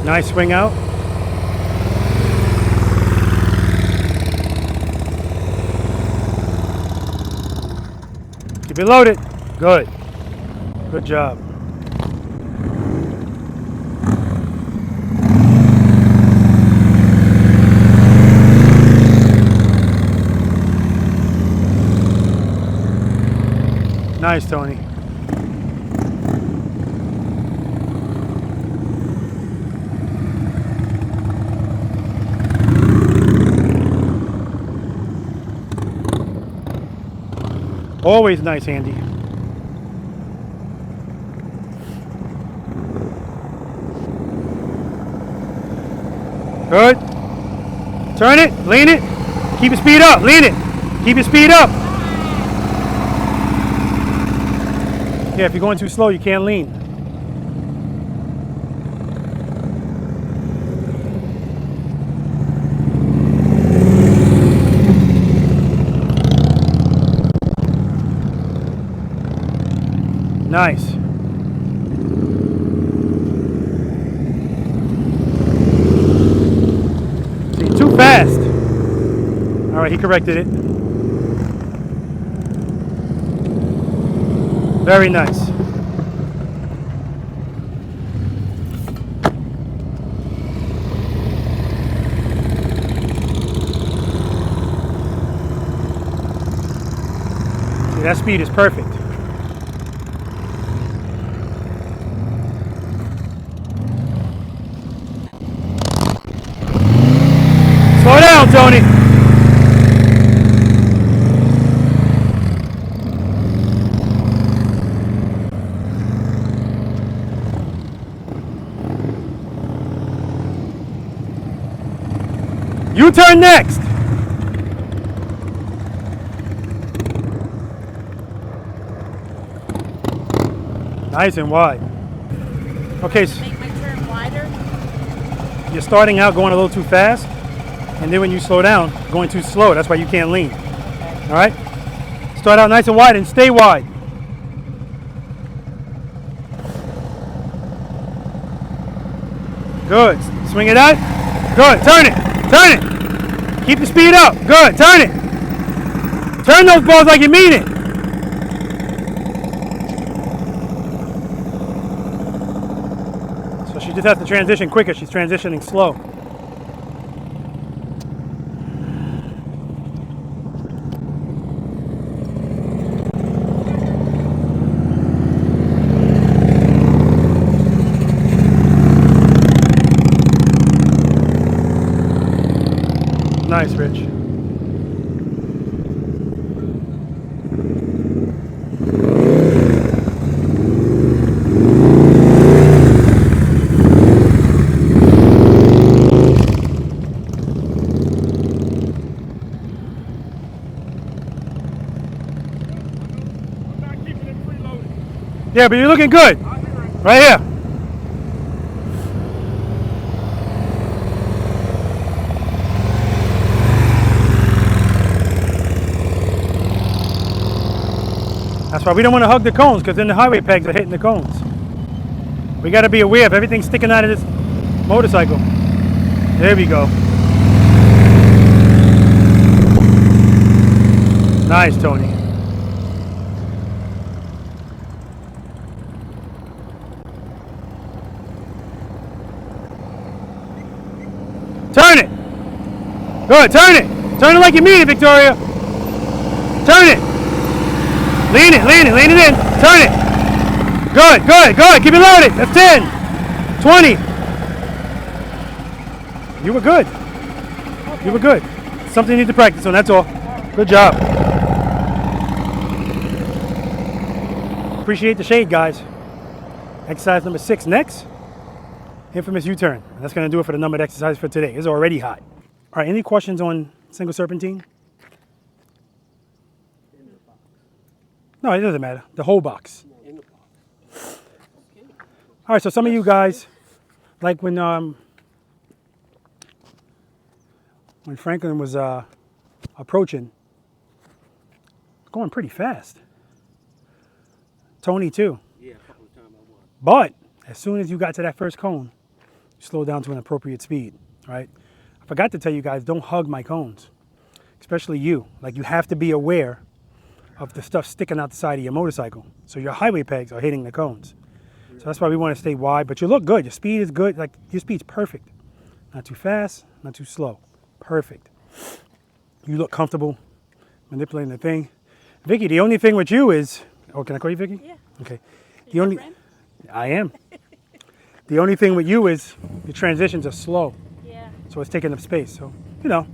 Nice swing out. Keep it loaded. Good. Good job. Nice, Tony. Always nice, Andy. Good. Turn it, lean it. Keep your speed up, lean it. Keep your speed up. Yeah, if you're going too slow, you can't lean. Nice. See, too fast. All right, he corrected it. Very nice. See, that speed is perfect. Slow down, Tony. You turn next. Nice and wide. Okay, so
Make my turn wider.
you're starting out going a little too fast. And then when you slow down, you're going too slow. That's why you can't lean. All right? Start out nice and wide and stay wide. Good. Swing it out. Good. Turn it. Turn it. Keep the speed up. Good. Turn it. Turn those balls like you mean it. So she just has to transition quicker. She's transitioning slow. Nice, Rich. Yeah, but you're looking good. Right here. That's why we don't want to hug the cones, because then the highway pegs are hitting the cones. We got to be aware of everything sticking out of this motorcycle. There we go. Nice, Tony. Turn it. Good, turn it. Turn it like you mean it, Victoria. Turn it. Lean it, lean it, lean it in. Turn it. Good, good, good. Keep it loaded. That's 10, 20. You were good. You were good. Something you need to practice on, that's all. Good job. Appreciate the shade, guys. Exercise number 6 next. Infamous U-turn. And that's going to do it for the numbered exercise for today. It's already hot. All right, any questions on single serpentine? No, it doesn't matter. The whole box. All right, so some of you guys, like when Franklin was approaching, going pretty fast. Tony too.
Yeah, a couple of times I won.
But as soon as you got to that first cone, you slow down to an appropriate speed, right? I forgot to tell you guys, don't hug my cones, especially you. Like, you have to be aware of the stuff sticking out the side of your motorcycle. So your highway pegs are hitting the cones. So that's why we want to stay wide, but you look good. Your speed is good. Like, your speed's perfect. Not too fast, not too slow. Perfect. You look comfortable manipulating the thing. Vicky, the only thing with you is, oh, can I call you Vicky?
Yeah.
Okay. The only, I am. The only thing with you is the transitions are slow.
Yeah.
So it's taking up space. So, you know,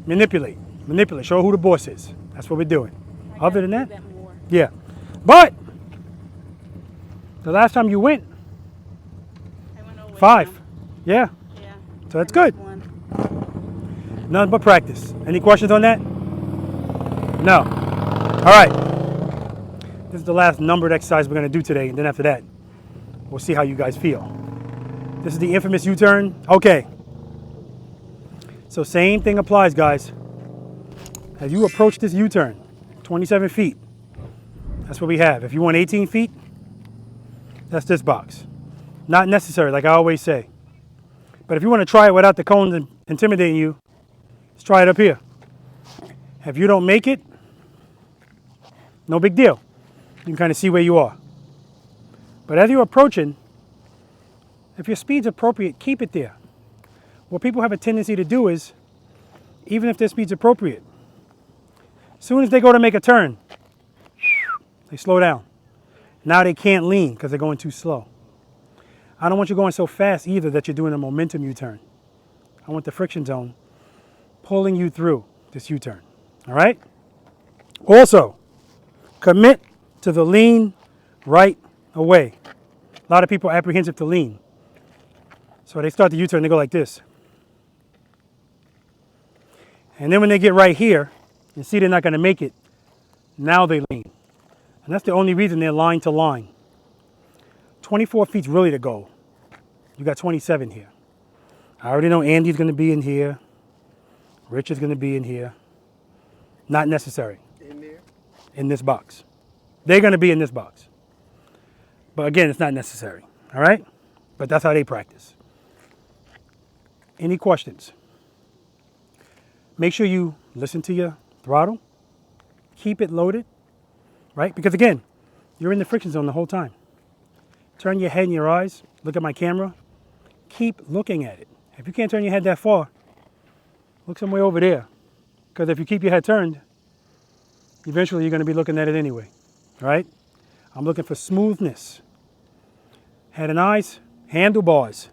manipulate. Manipulate. Show who the boss is. That's what we're doing. Other than that,
More.
yeah. But the last time you went,
I went over
5.
him.
Yeah.
Yeah.
So that's
I
good.
missed one.
Nothing but practice. Any questions on that? No. All right. This is the last numbered exercise we're going to do today. And then after that, we'll see how you guys feel. This is the infamous U-turn. Okay. So same thing applies, guys. As you approach this U-turn, 27 feet. That's what we have. If you want 18 feet, that's this box. Not necessary, like I always say. But if you want to try it without the cones intimidating you, let's try it up here. If you don't make it, no big deal. You can kind of see where you are. But as you're approaching, if your speed's appropriate, keep it there. What people have a tendency to do is, even if their speed's appropriate, as soon as they go to make a turn, they slow down. Now they can't lean because they're going too slow. I don't want you going so fast either that you're doing a momentum U-turn. I want the friction zone pulling you through this U-turn. All right? Also, commit to the lean right away. A lot of people are apprehensive to lean. So they start the U-turn, they go like this. And then when they get right here, and see they're not going to make it, now they lean. And that's the only reason they're line to line. 24 feet's really the goal. You got 27 here. I already know Andy's going to be in here. Rich is going to be in here. Not necessary.
In there.
In this box. They're going to be in this box. But again, it's not necessary. All right? But that's how they practice. Any questions? Make sure you listen to your throttle. Keep it loaded. Right? Because again, you're in the friction zone the whole time. Turn your head and your eyes. Look at my camera. Keep looking at it. If you can't turn your head that far, look somewhere over there. Because if you keep your head turned, eventually you're going to be looking at it anyway. Right? I'm looking for smoothness. Head and eyes, handlebars.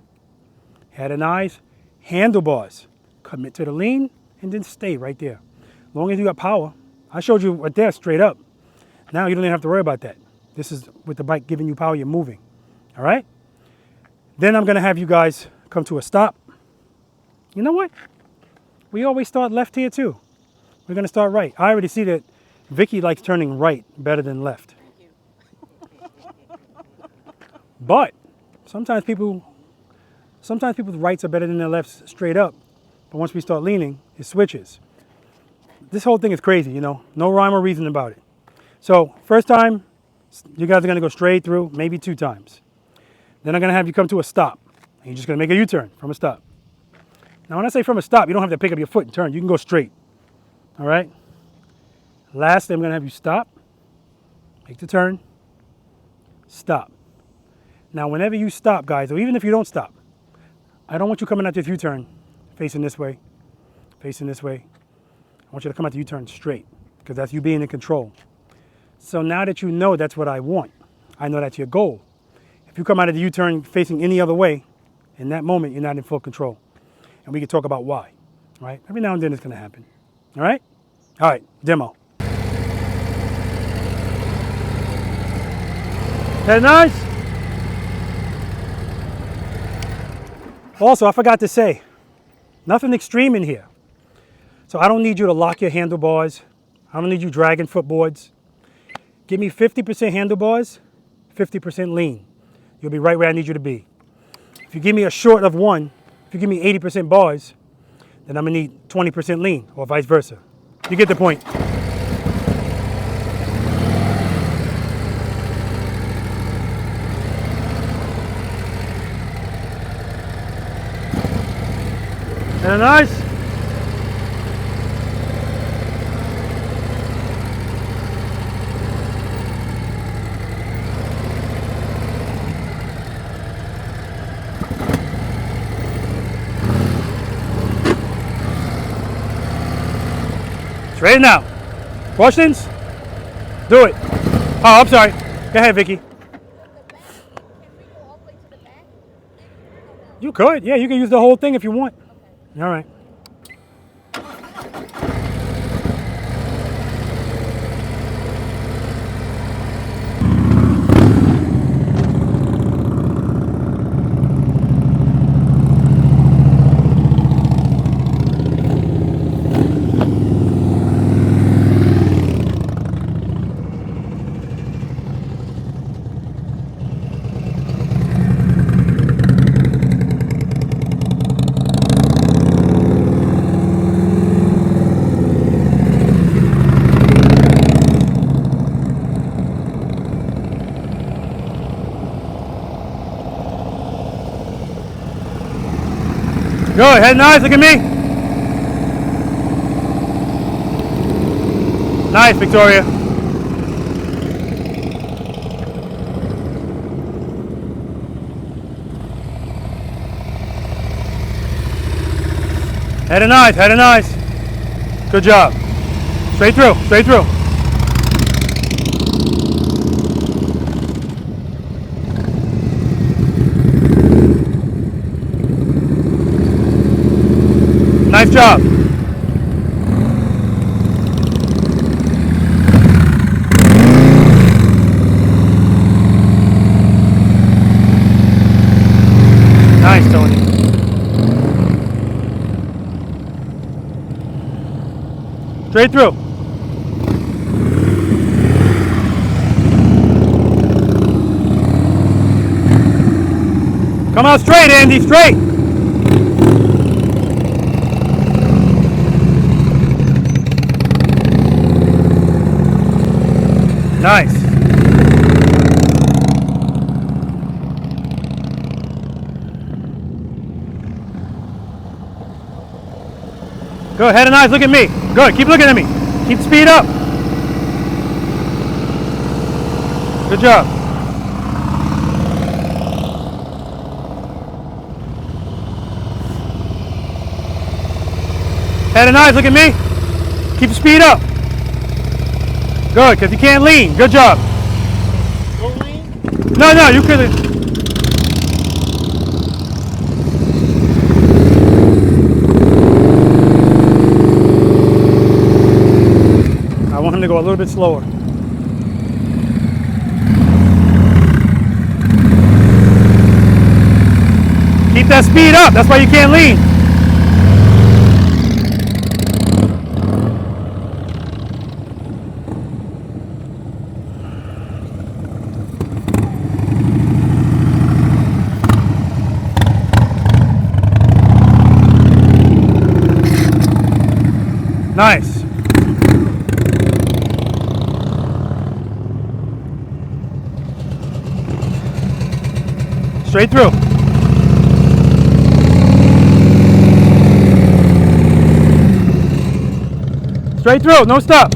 Head and eyes, handlebars. Commit to the lean and then stay right there. As long as you got power. I showed you right there straight up. Now you don't even have to worry about that. This is with the bike giving you power, you're moving. All right? Then I'm going to have you guys come to a stop. You know what? We always start left here too. We're going to start right. I already see that Vicky likes turning right better than left. But sometimes people's rights are better than their lefts straight up. But once we start leaning, it switches. This whole thing is crazy, you know. No rhyme or reason about it. So first time, you guys are going to go straight through, maybe 2 times. Then I'm going to have you come to a stop. And you're just going to make a U-turn from a stop. Now when I say from a stop, you don't have to pick up your foot and turn. You can go straight. All right? Lastly, I'm going to have you stop, make the turn, stop. Now whenever you stop, guys, or even if you don't stop, I don't want you coming out this U-turn facing this way, facing this way. I want you to come out the U-turn straight because that's you being in control. So now that you know that's what I want, I know that's your goal. If you come out of the U-turn facing any other way, in that moment, you're not in full control. And we can talk about why, right? Every now and then it's going to happen, all right? All right, demo. That nice? Also, I forgot to say, nothing extreme in here. So I don't need you to lock your handlebars. I don't need you dragging footboards. Give me 50% handlebars, 50% lean. You'll be right where I need you to be. If you give me a short of 1, if you give me 80% bars, then I'm gonna need 20% lean, or vice versa. You get the point. And nice. Straighten out. Questions? Do it. Oh, I'm sorry. Go ahead, Vicky. You could. Yeah, you can use the whole thing if you want. All right. Good, head nice, look at me. Nice, Victoria. Head and nice, head and nice. Good job. Straight through, straight through. Nice job. Nice, Tony. Straight through. Come out straight, Andy, straight. Nice. Good, head and eyes, look at me. Good, keep looking at me. Keep speed up. Good job. Head and eyes, look at me. Keep the speed up. Good, because you can't lean. Good job.
Don't lean.
No, you could. I want him to go a little bit slower. Keep that speed up. That's why you can't lean. Nice. Straight through. Straight through, no stop.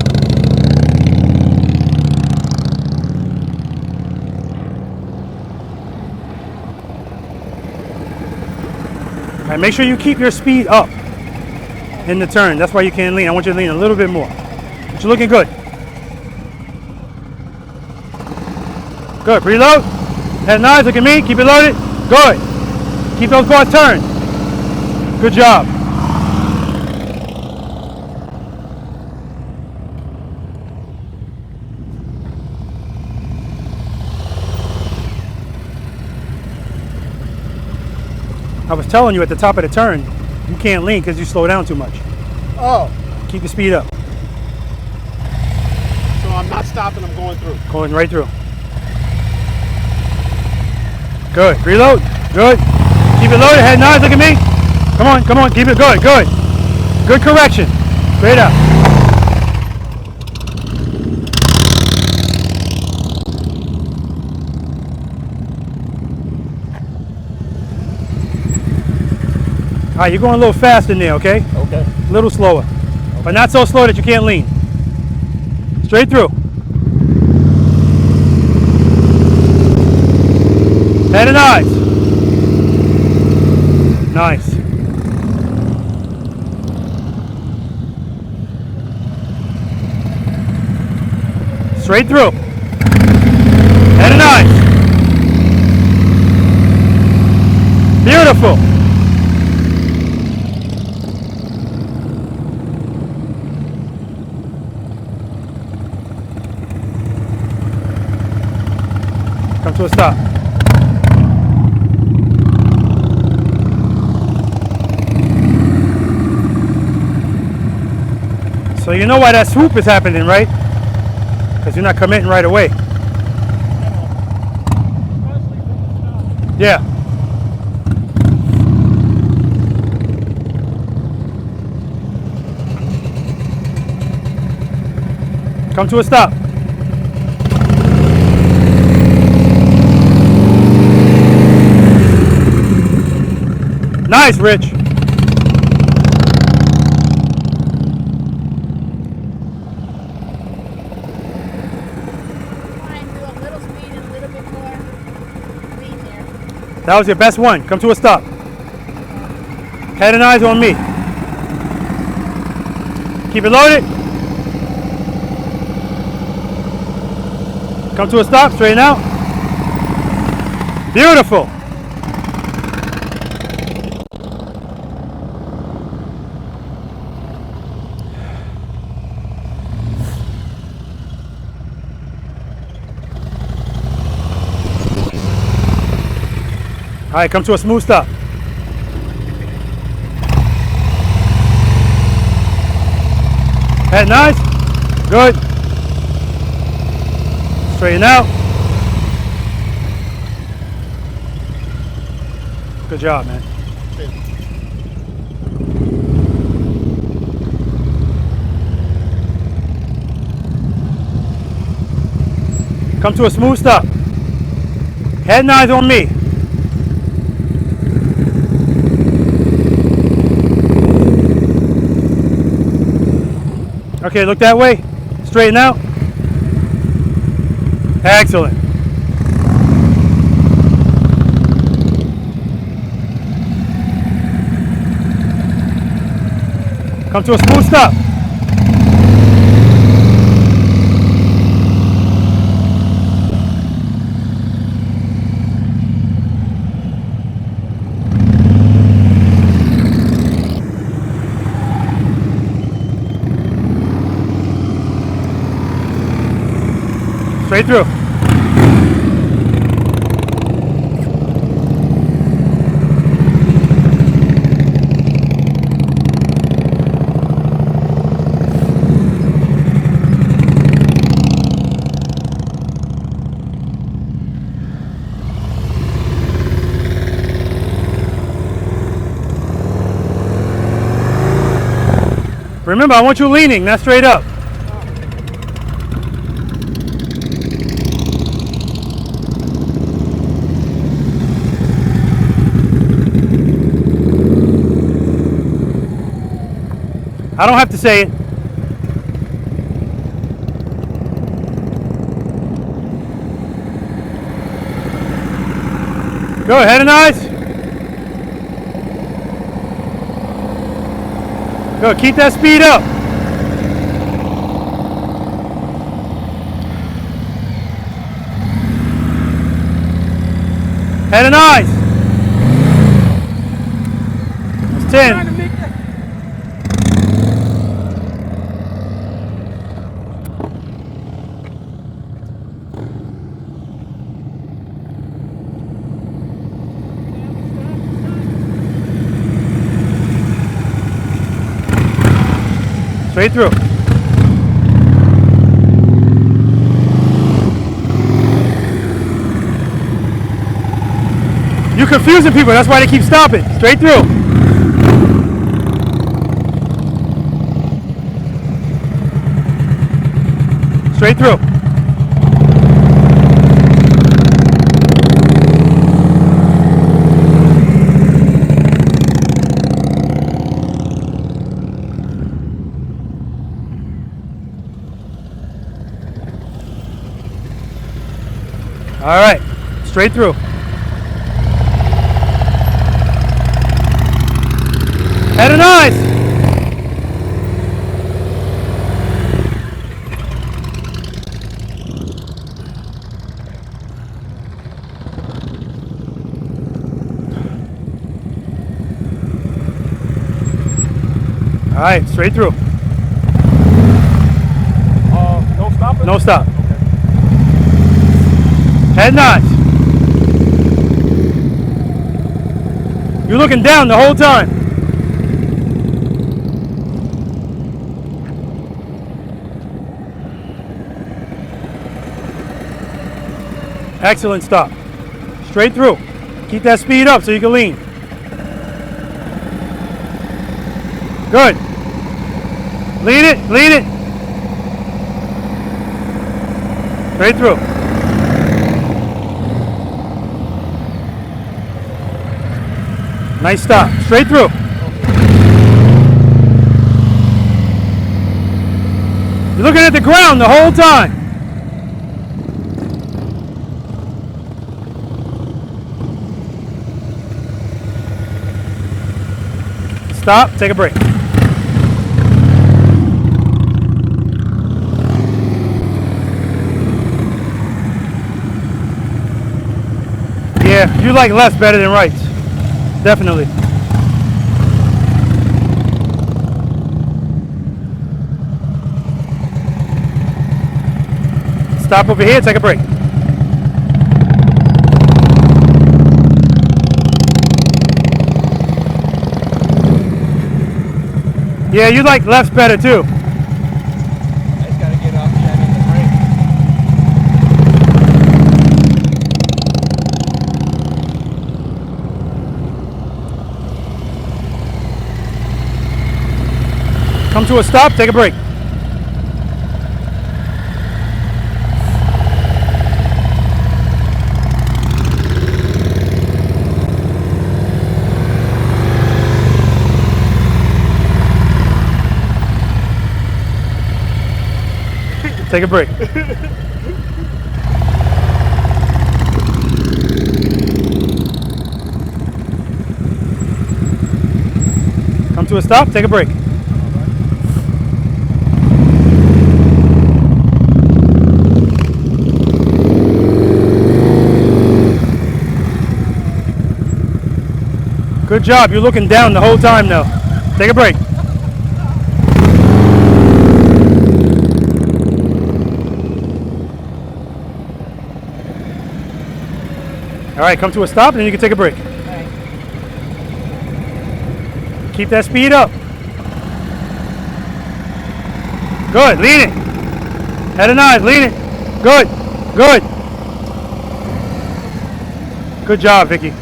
All right, make sure you keep your speed up in the turn. That's why you can't lean. I want you to lean a little bit more. But you're looking good. Good, preload. Head and eyes, look at me. Keep it loaded. Good. Keep those bars turned. Good job. I was telling you at the top of the turn, you can't lean because you slow down too much.
Oh,
Keep the speed up.
so I'm not stopping, I'm going through.
Going right through. Good. Reload. Good. Keep it loaded. Head and eyes. Look at me. Come on. Come on. Keep it good. Good. Good correction. Straight up. All right, you're going a little fast in there, okay?
Okay.
A little slower. But not so slow that you can't lean. Straight through. Head and eyes. Nice. Straight through. Head and eyes. Beautiful. Come to a stop. So you know why that swoop is happening, right? Because you're not committing right away. Yeah. Come to a stop. Nice, Rich. That was your best one. Come to a stop. Head and eyes on me. Keep it loaded. Come to a stop. Straighten out. Beautiful. All right, come to a smooth stop. Head nice. Good. Straighten out. Good job, man. Come to a smooth stop. Head and eyes on me. Okay, look that way. Straighten out. Excellent. Come to a smooth stop. Straight through. Remember, I want you leaning, not straight up. I don't have to say it. Go ahead and eyes. Go, keep that speed up. Head and eyes. That's 10. Straight through. You're confusing people, that's why they keep stopping. Straight through. Straight through. All right, straight through. Head and eyes. All right, straight through.
No stopping?
No stop. Head nods. You're looking down the whole time. Excellent stop. Straight through. Keep that speed up so you can lean. Good. Lean it, lean it. Straight through. Nice stop. Straight through. You're looking at the ground the whole time. Stop. Take a break. Yeah, you like lefts better than rights. Definitely. Stop over here, take a break. Yeah, you like lefts better too.
I just gotta get off jamming the brake.
Come to a stop, take a break. Take a break. Come to a stop, take a break. Good job, you're looking down the whole time though. Take a break. All right, come to a stop and then you can take a break. Keep that speed up. Good, lean it. Head and eyes, lean it. Good, good. Good job, Vicky.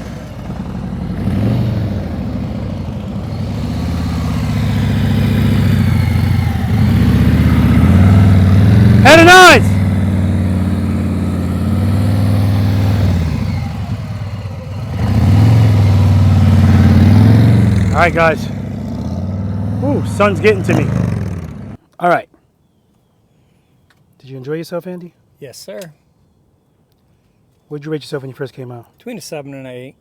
Head and eyes. All right, guys. Ooh, sun's getting to me. All right. Did you enjoy yourself, Andy?
Yes, sir.
What did you rate yourself when you first came out?
Between a 7 and an 8.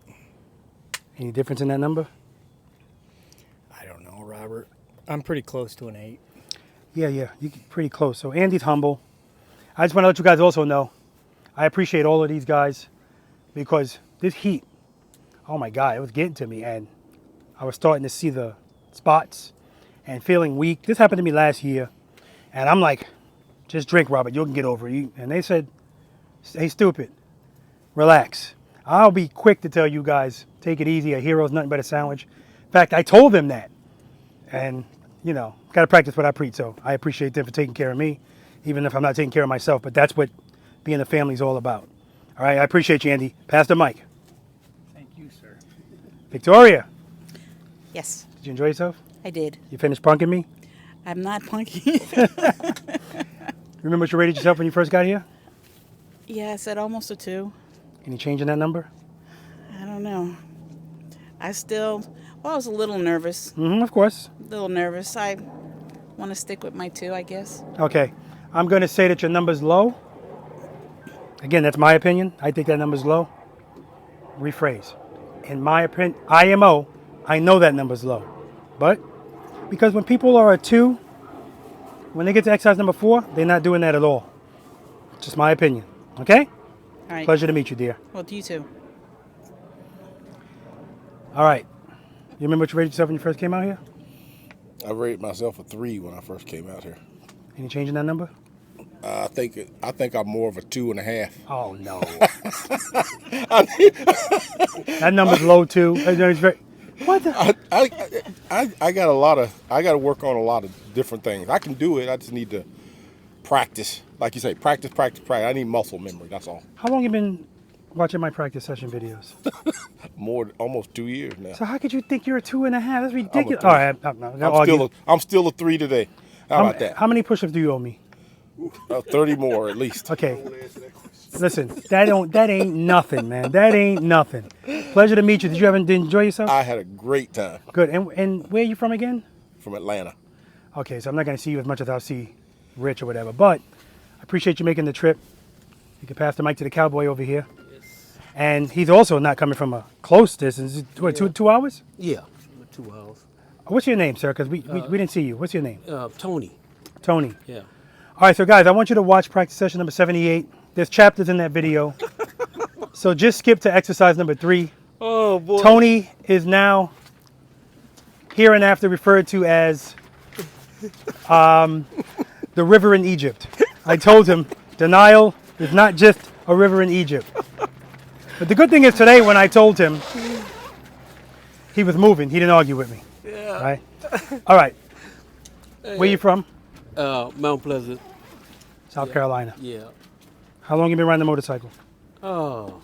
Any difference in that number?
I don't know, Robert. I'm pretty close to an 8.
Yeah, you're pretty close. So Andy's humble. I just want to let you guys also know, I appreciate all of these guys because this heat, oh my God, it was getting to me and I was starting to see the spots and feeling weak. This happened to me last year and I'm like, just drink, Robert, you can get over it. And they said, hey, stupid, relax. I'll be quick to tell you guys, take it easy. A hero's nothing but a sandwich. In fact, I told them that. And, you know, got to practice what I preach. So I appreciate them for taking care of me, even if I'm not taking care of myself. But that's what being a family is all about. All right, I appreciate you, Andy. Pass the mic.
Thank you, sir.
Victoria,
Yes,
did you enjoy yourself?
I did.
You finished punking me?
I'm not punky.
Remember what you rated yourself when you first got here?
Yeah, I said almost a 2.
Any change in that number?
I don't know. I was a little nervous.
Of course.
A little nervous. I want to stick with my 2, I guess.
Okay. I'm going to say that your number's low. Again, that's my opinion. I think that number's low. Rephrase. In my opinion, IMO, I know that number's low. But because when people are a 2, when they get to exercise number 4, they're not doing that at all. Just my opinion. Okay?
All right.
Pleasure to meet you, dear.
Well, you too.
All right. You remember what you rated yourself when you first came out here?
I rated myself a 3 when I first came out here.
Any change in that number?
I think I'm more of a 2.5.
Oh, no. That number's low, too. What the?
I got to work on a lot of different things. I can do it. I just need to practice. Like you say, practice. I need muscle memory. That's all.
How long you been watching my practice session videos?
Almost 2 years now.
So how could you think you're a 2.5? That's ridiculous.
I'm a
All right, I'm not gonna argue.
I'm still a 3 today. How about that?
How many push-ups do you owe me?
30 more at least.
Okay. Listen, that ain't nothing, man. That ain't nothing. Pleasure to meet you. Did you enjoy yourself?
I had a great time.
Good. And where are you from again?
From Atlanta.
Okay, so I'm not going to see you as much as I'll see Rich or whatever, but I appreciate you making the trip. You can pass the mic to the cowboy over here. Yes. And he's also not coming from a close distance. What, 2 hours?
Yeah, 2 hours.
What's your name, sir? Because we didn't see you. What's your name?
Tony.
Tony.
Yeah.
All right, so guys, I want you to watch practice session number 78. There's chapters in that video. So just skip to exercise number 3.
Oh, boy.
Tony is now hereinafter referred to as the river in Egypt. I told him the is not just a river in Egypt. But the good thing is today when I told him, he was moving. He didn't argue with me.
Yeah.
Right? All right. Where you from?
Mount Pleasant.
South Carolina.
Yeah.
How long you been riding the motorcycle?
Oh,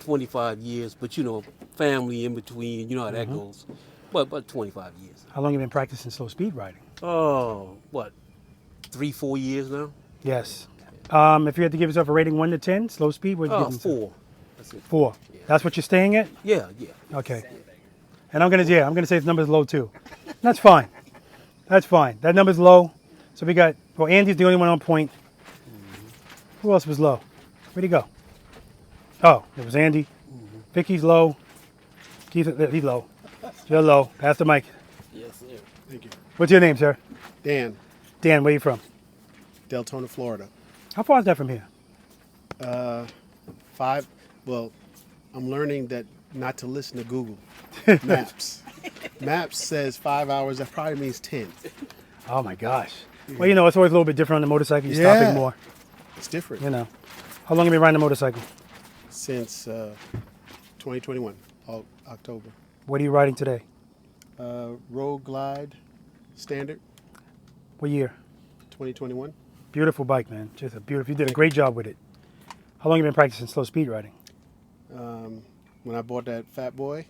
25 years, but you know, family in between, you know how that goes. But 25 years.
How long you been practicing slow speed riding?
Oh, 3-4 years now?
Yes. If you had to give yourself a rating 1 to 10, slow speed, what would you give yourself?
4. That's it.
4.
Yeah.
That's what you're staying at?
Yeah.
Okay. And I'm gonna say his number's low too. That's fine. That's fine. That number's low. So we got Well, Andy's the only one on point. Who else was low? Where'd he go? Oh, it was Andy. Vicky's low. Keith, he's low. You're low. Pass the mic.
Yes, sir.
Thank you.
What's your name, sir?
Dan,
Dan, where you from?
Deltona, Florida.
How far is that from here?
5. Well, I'm learning that not to listen to Google Maps. Maps says 5 hours. That probably means 10.
Oh my gosh. Well, you know, it's always a little bit different on the motorcycle. You're stopping more.
It's different.
You know. How long have you been riding a motorcycle?
Since 2021, October.
What are you riding today?
Road Glide Standard,
What year?
2021.
Beautiful bike, man. Just a beautiful. You did a great job with it. How long have you been practicing slow speed riding?
When I bought that Fat Boy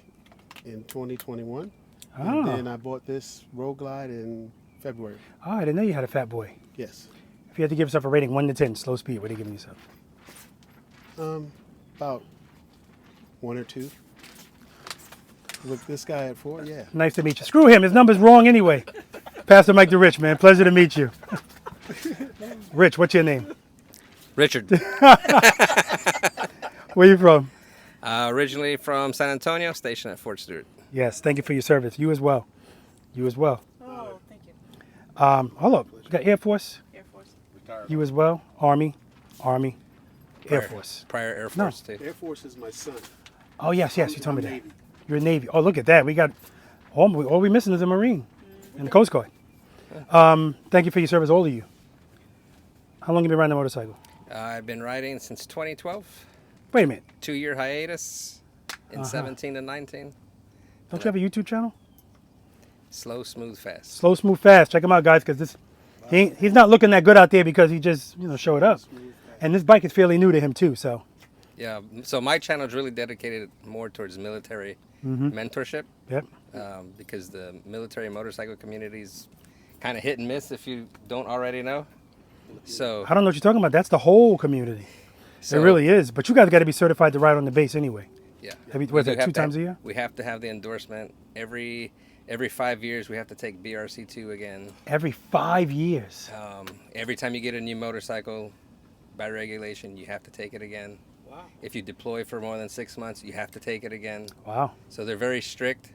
in 2021,
Oh.
and then I bought this Road Glide in February.
Oh, I didn't know you had a fat boy.
Yes.
If you had to give yourself a rating, 1 to 10, slow speed, what are you giving yourself?
About 1 or 2. Look, this guy at 4, yeah.
Nice to meet you. Screw him. His number's wrong anyway. Pass the mic to Rich, man. Pleasure to meet you. Rich, what's your name?
Richard.
Where you from?
Originally from San Antonio, stationed at Fort Stewart.
Yes, thank you for your service. You as well. You as well.
Oh, thank you.
Hold up. You got Air Force?
Air Force.
You as well? Army? Air Force.
Prior Air
No.
Force, too.
Air Force is my son.
Oh, yes, you told me
I'm
that.
Navy.
You're a Navy. Oh, look at that. We got, all we missing is a Marine and the Coast Guard. Thank you for your service, all of you. How long have you been riding a motorcycle?
I've been riding since 2012.
Wait a minute.
2-year hiatus in 17 and 19.
Don't you have a YouTube channel?
Slow, smooth, fast.
Slow, smooth, fast. Check him out, guys, because he's not looking that good out there because he just showed up. And this bike is fairly new to him too. So
Yeah, so my channel is really dedicated more towards military mentorship.
yep.
Because the military motorcycle community is kind of hit and miss if you don't already know. So
I don't know what you're talking about. That's the whole community. It really is. But you guys got to be certified to ride on the base anyway.
yeah,
What is
We
that,
have
2
to
times a year?
We have to have the endorsement every 5 years. We have to take BRC2 again.
Every 5 years.
Every time you get a new motorcycle, by regulation, you have to take it again. Wow. If you deploy for more than 6 months, you have to take it again.
Wow.
So they're very strict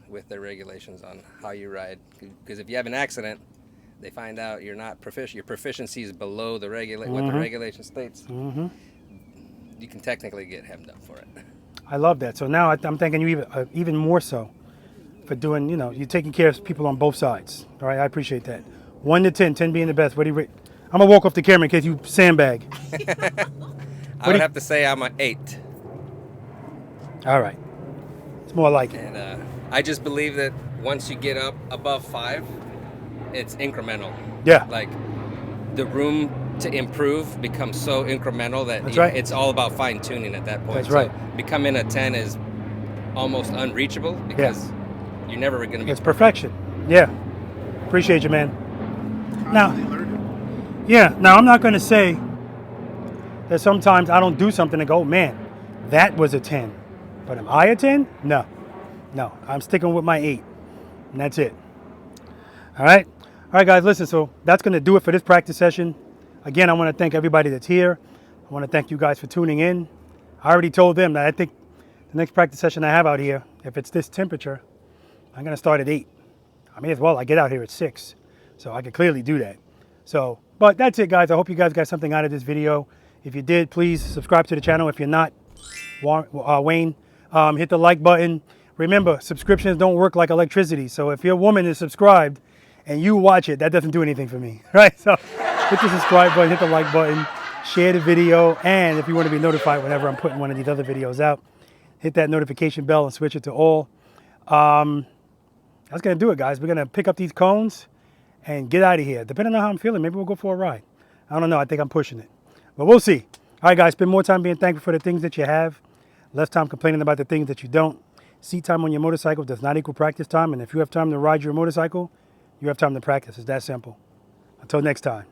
with their regulations on how you ride. Because if you have an accident, they find out you're not proficient. Your proficiency is below the what the regulation states. You can technically get hemmed up for it.
I love that. So now I'm thanking you even more so for doing, you're taking care of people on both sides. All right, I appreciate that. 1 to 10, 10 being the best. What do you rate? I'm going to walk off the camera in case you sandbag.
I would have to say I'm an 8.
All right. It's more like it.
And I just believe that once you get up above 5, it's incremental.
Yeah.
Like the room to improve becomes so incremental that
That's right.
it's all about fine tuning at that point.
That's right.
So becoming a 10 is almost unreachable because you're never going to be
It's perfection. Yeah. Appreciate you, man. Now, now I'm not going to say that sometimes I don't do something and go, man, that was a 10. But am I a 10? No. No. I'm sticking with my 8. And that's it. All right? All right, guys, listen. So that's going to do it for this practice session. Again, I want to thank everybody that's here. I want to thank you guys for tuning in. I already told them that I think the next practice session I have out here, if it's this temperature, I'm going to start at 8. I may as well. I get out here at 6. So I can clearly do that. So, but that's it, guys. I hope you guys got something out of this video. If you did, please subscribe to the channel. If you're not, Wayne, hit the like button. Remember, subscriptions don't work like electricity. So if your woman is subscribed and you watch it, that doesn't do anything for me, right? So hit the subscribe button, hit the like button, share the video, and if you want to be notified whenever I'm putting one of these other videos out, hit that notification bell and switch it to all. That's going to do it, guys. We're going to pick up these cones and get out of here. Depending on how I'm feeling, maybe we'll go for a ride. I don't know. I think I'm pushing it. But we'll see. All right, guys. Spend more time being thankful for the things that you have. Less time complaining about the things that you don't. Seat time on your motorcycle does not equal practice time. And if you have time to ride your motorcycle, you have time to practice. It's that simple. Until next time.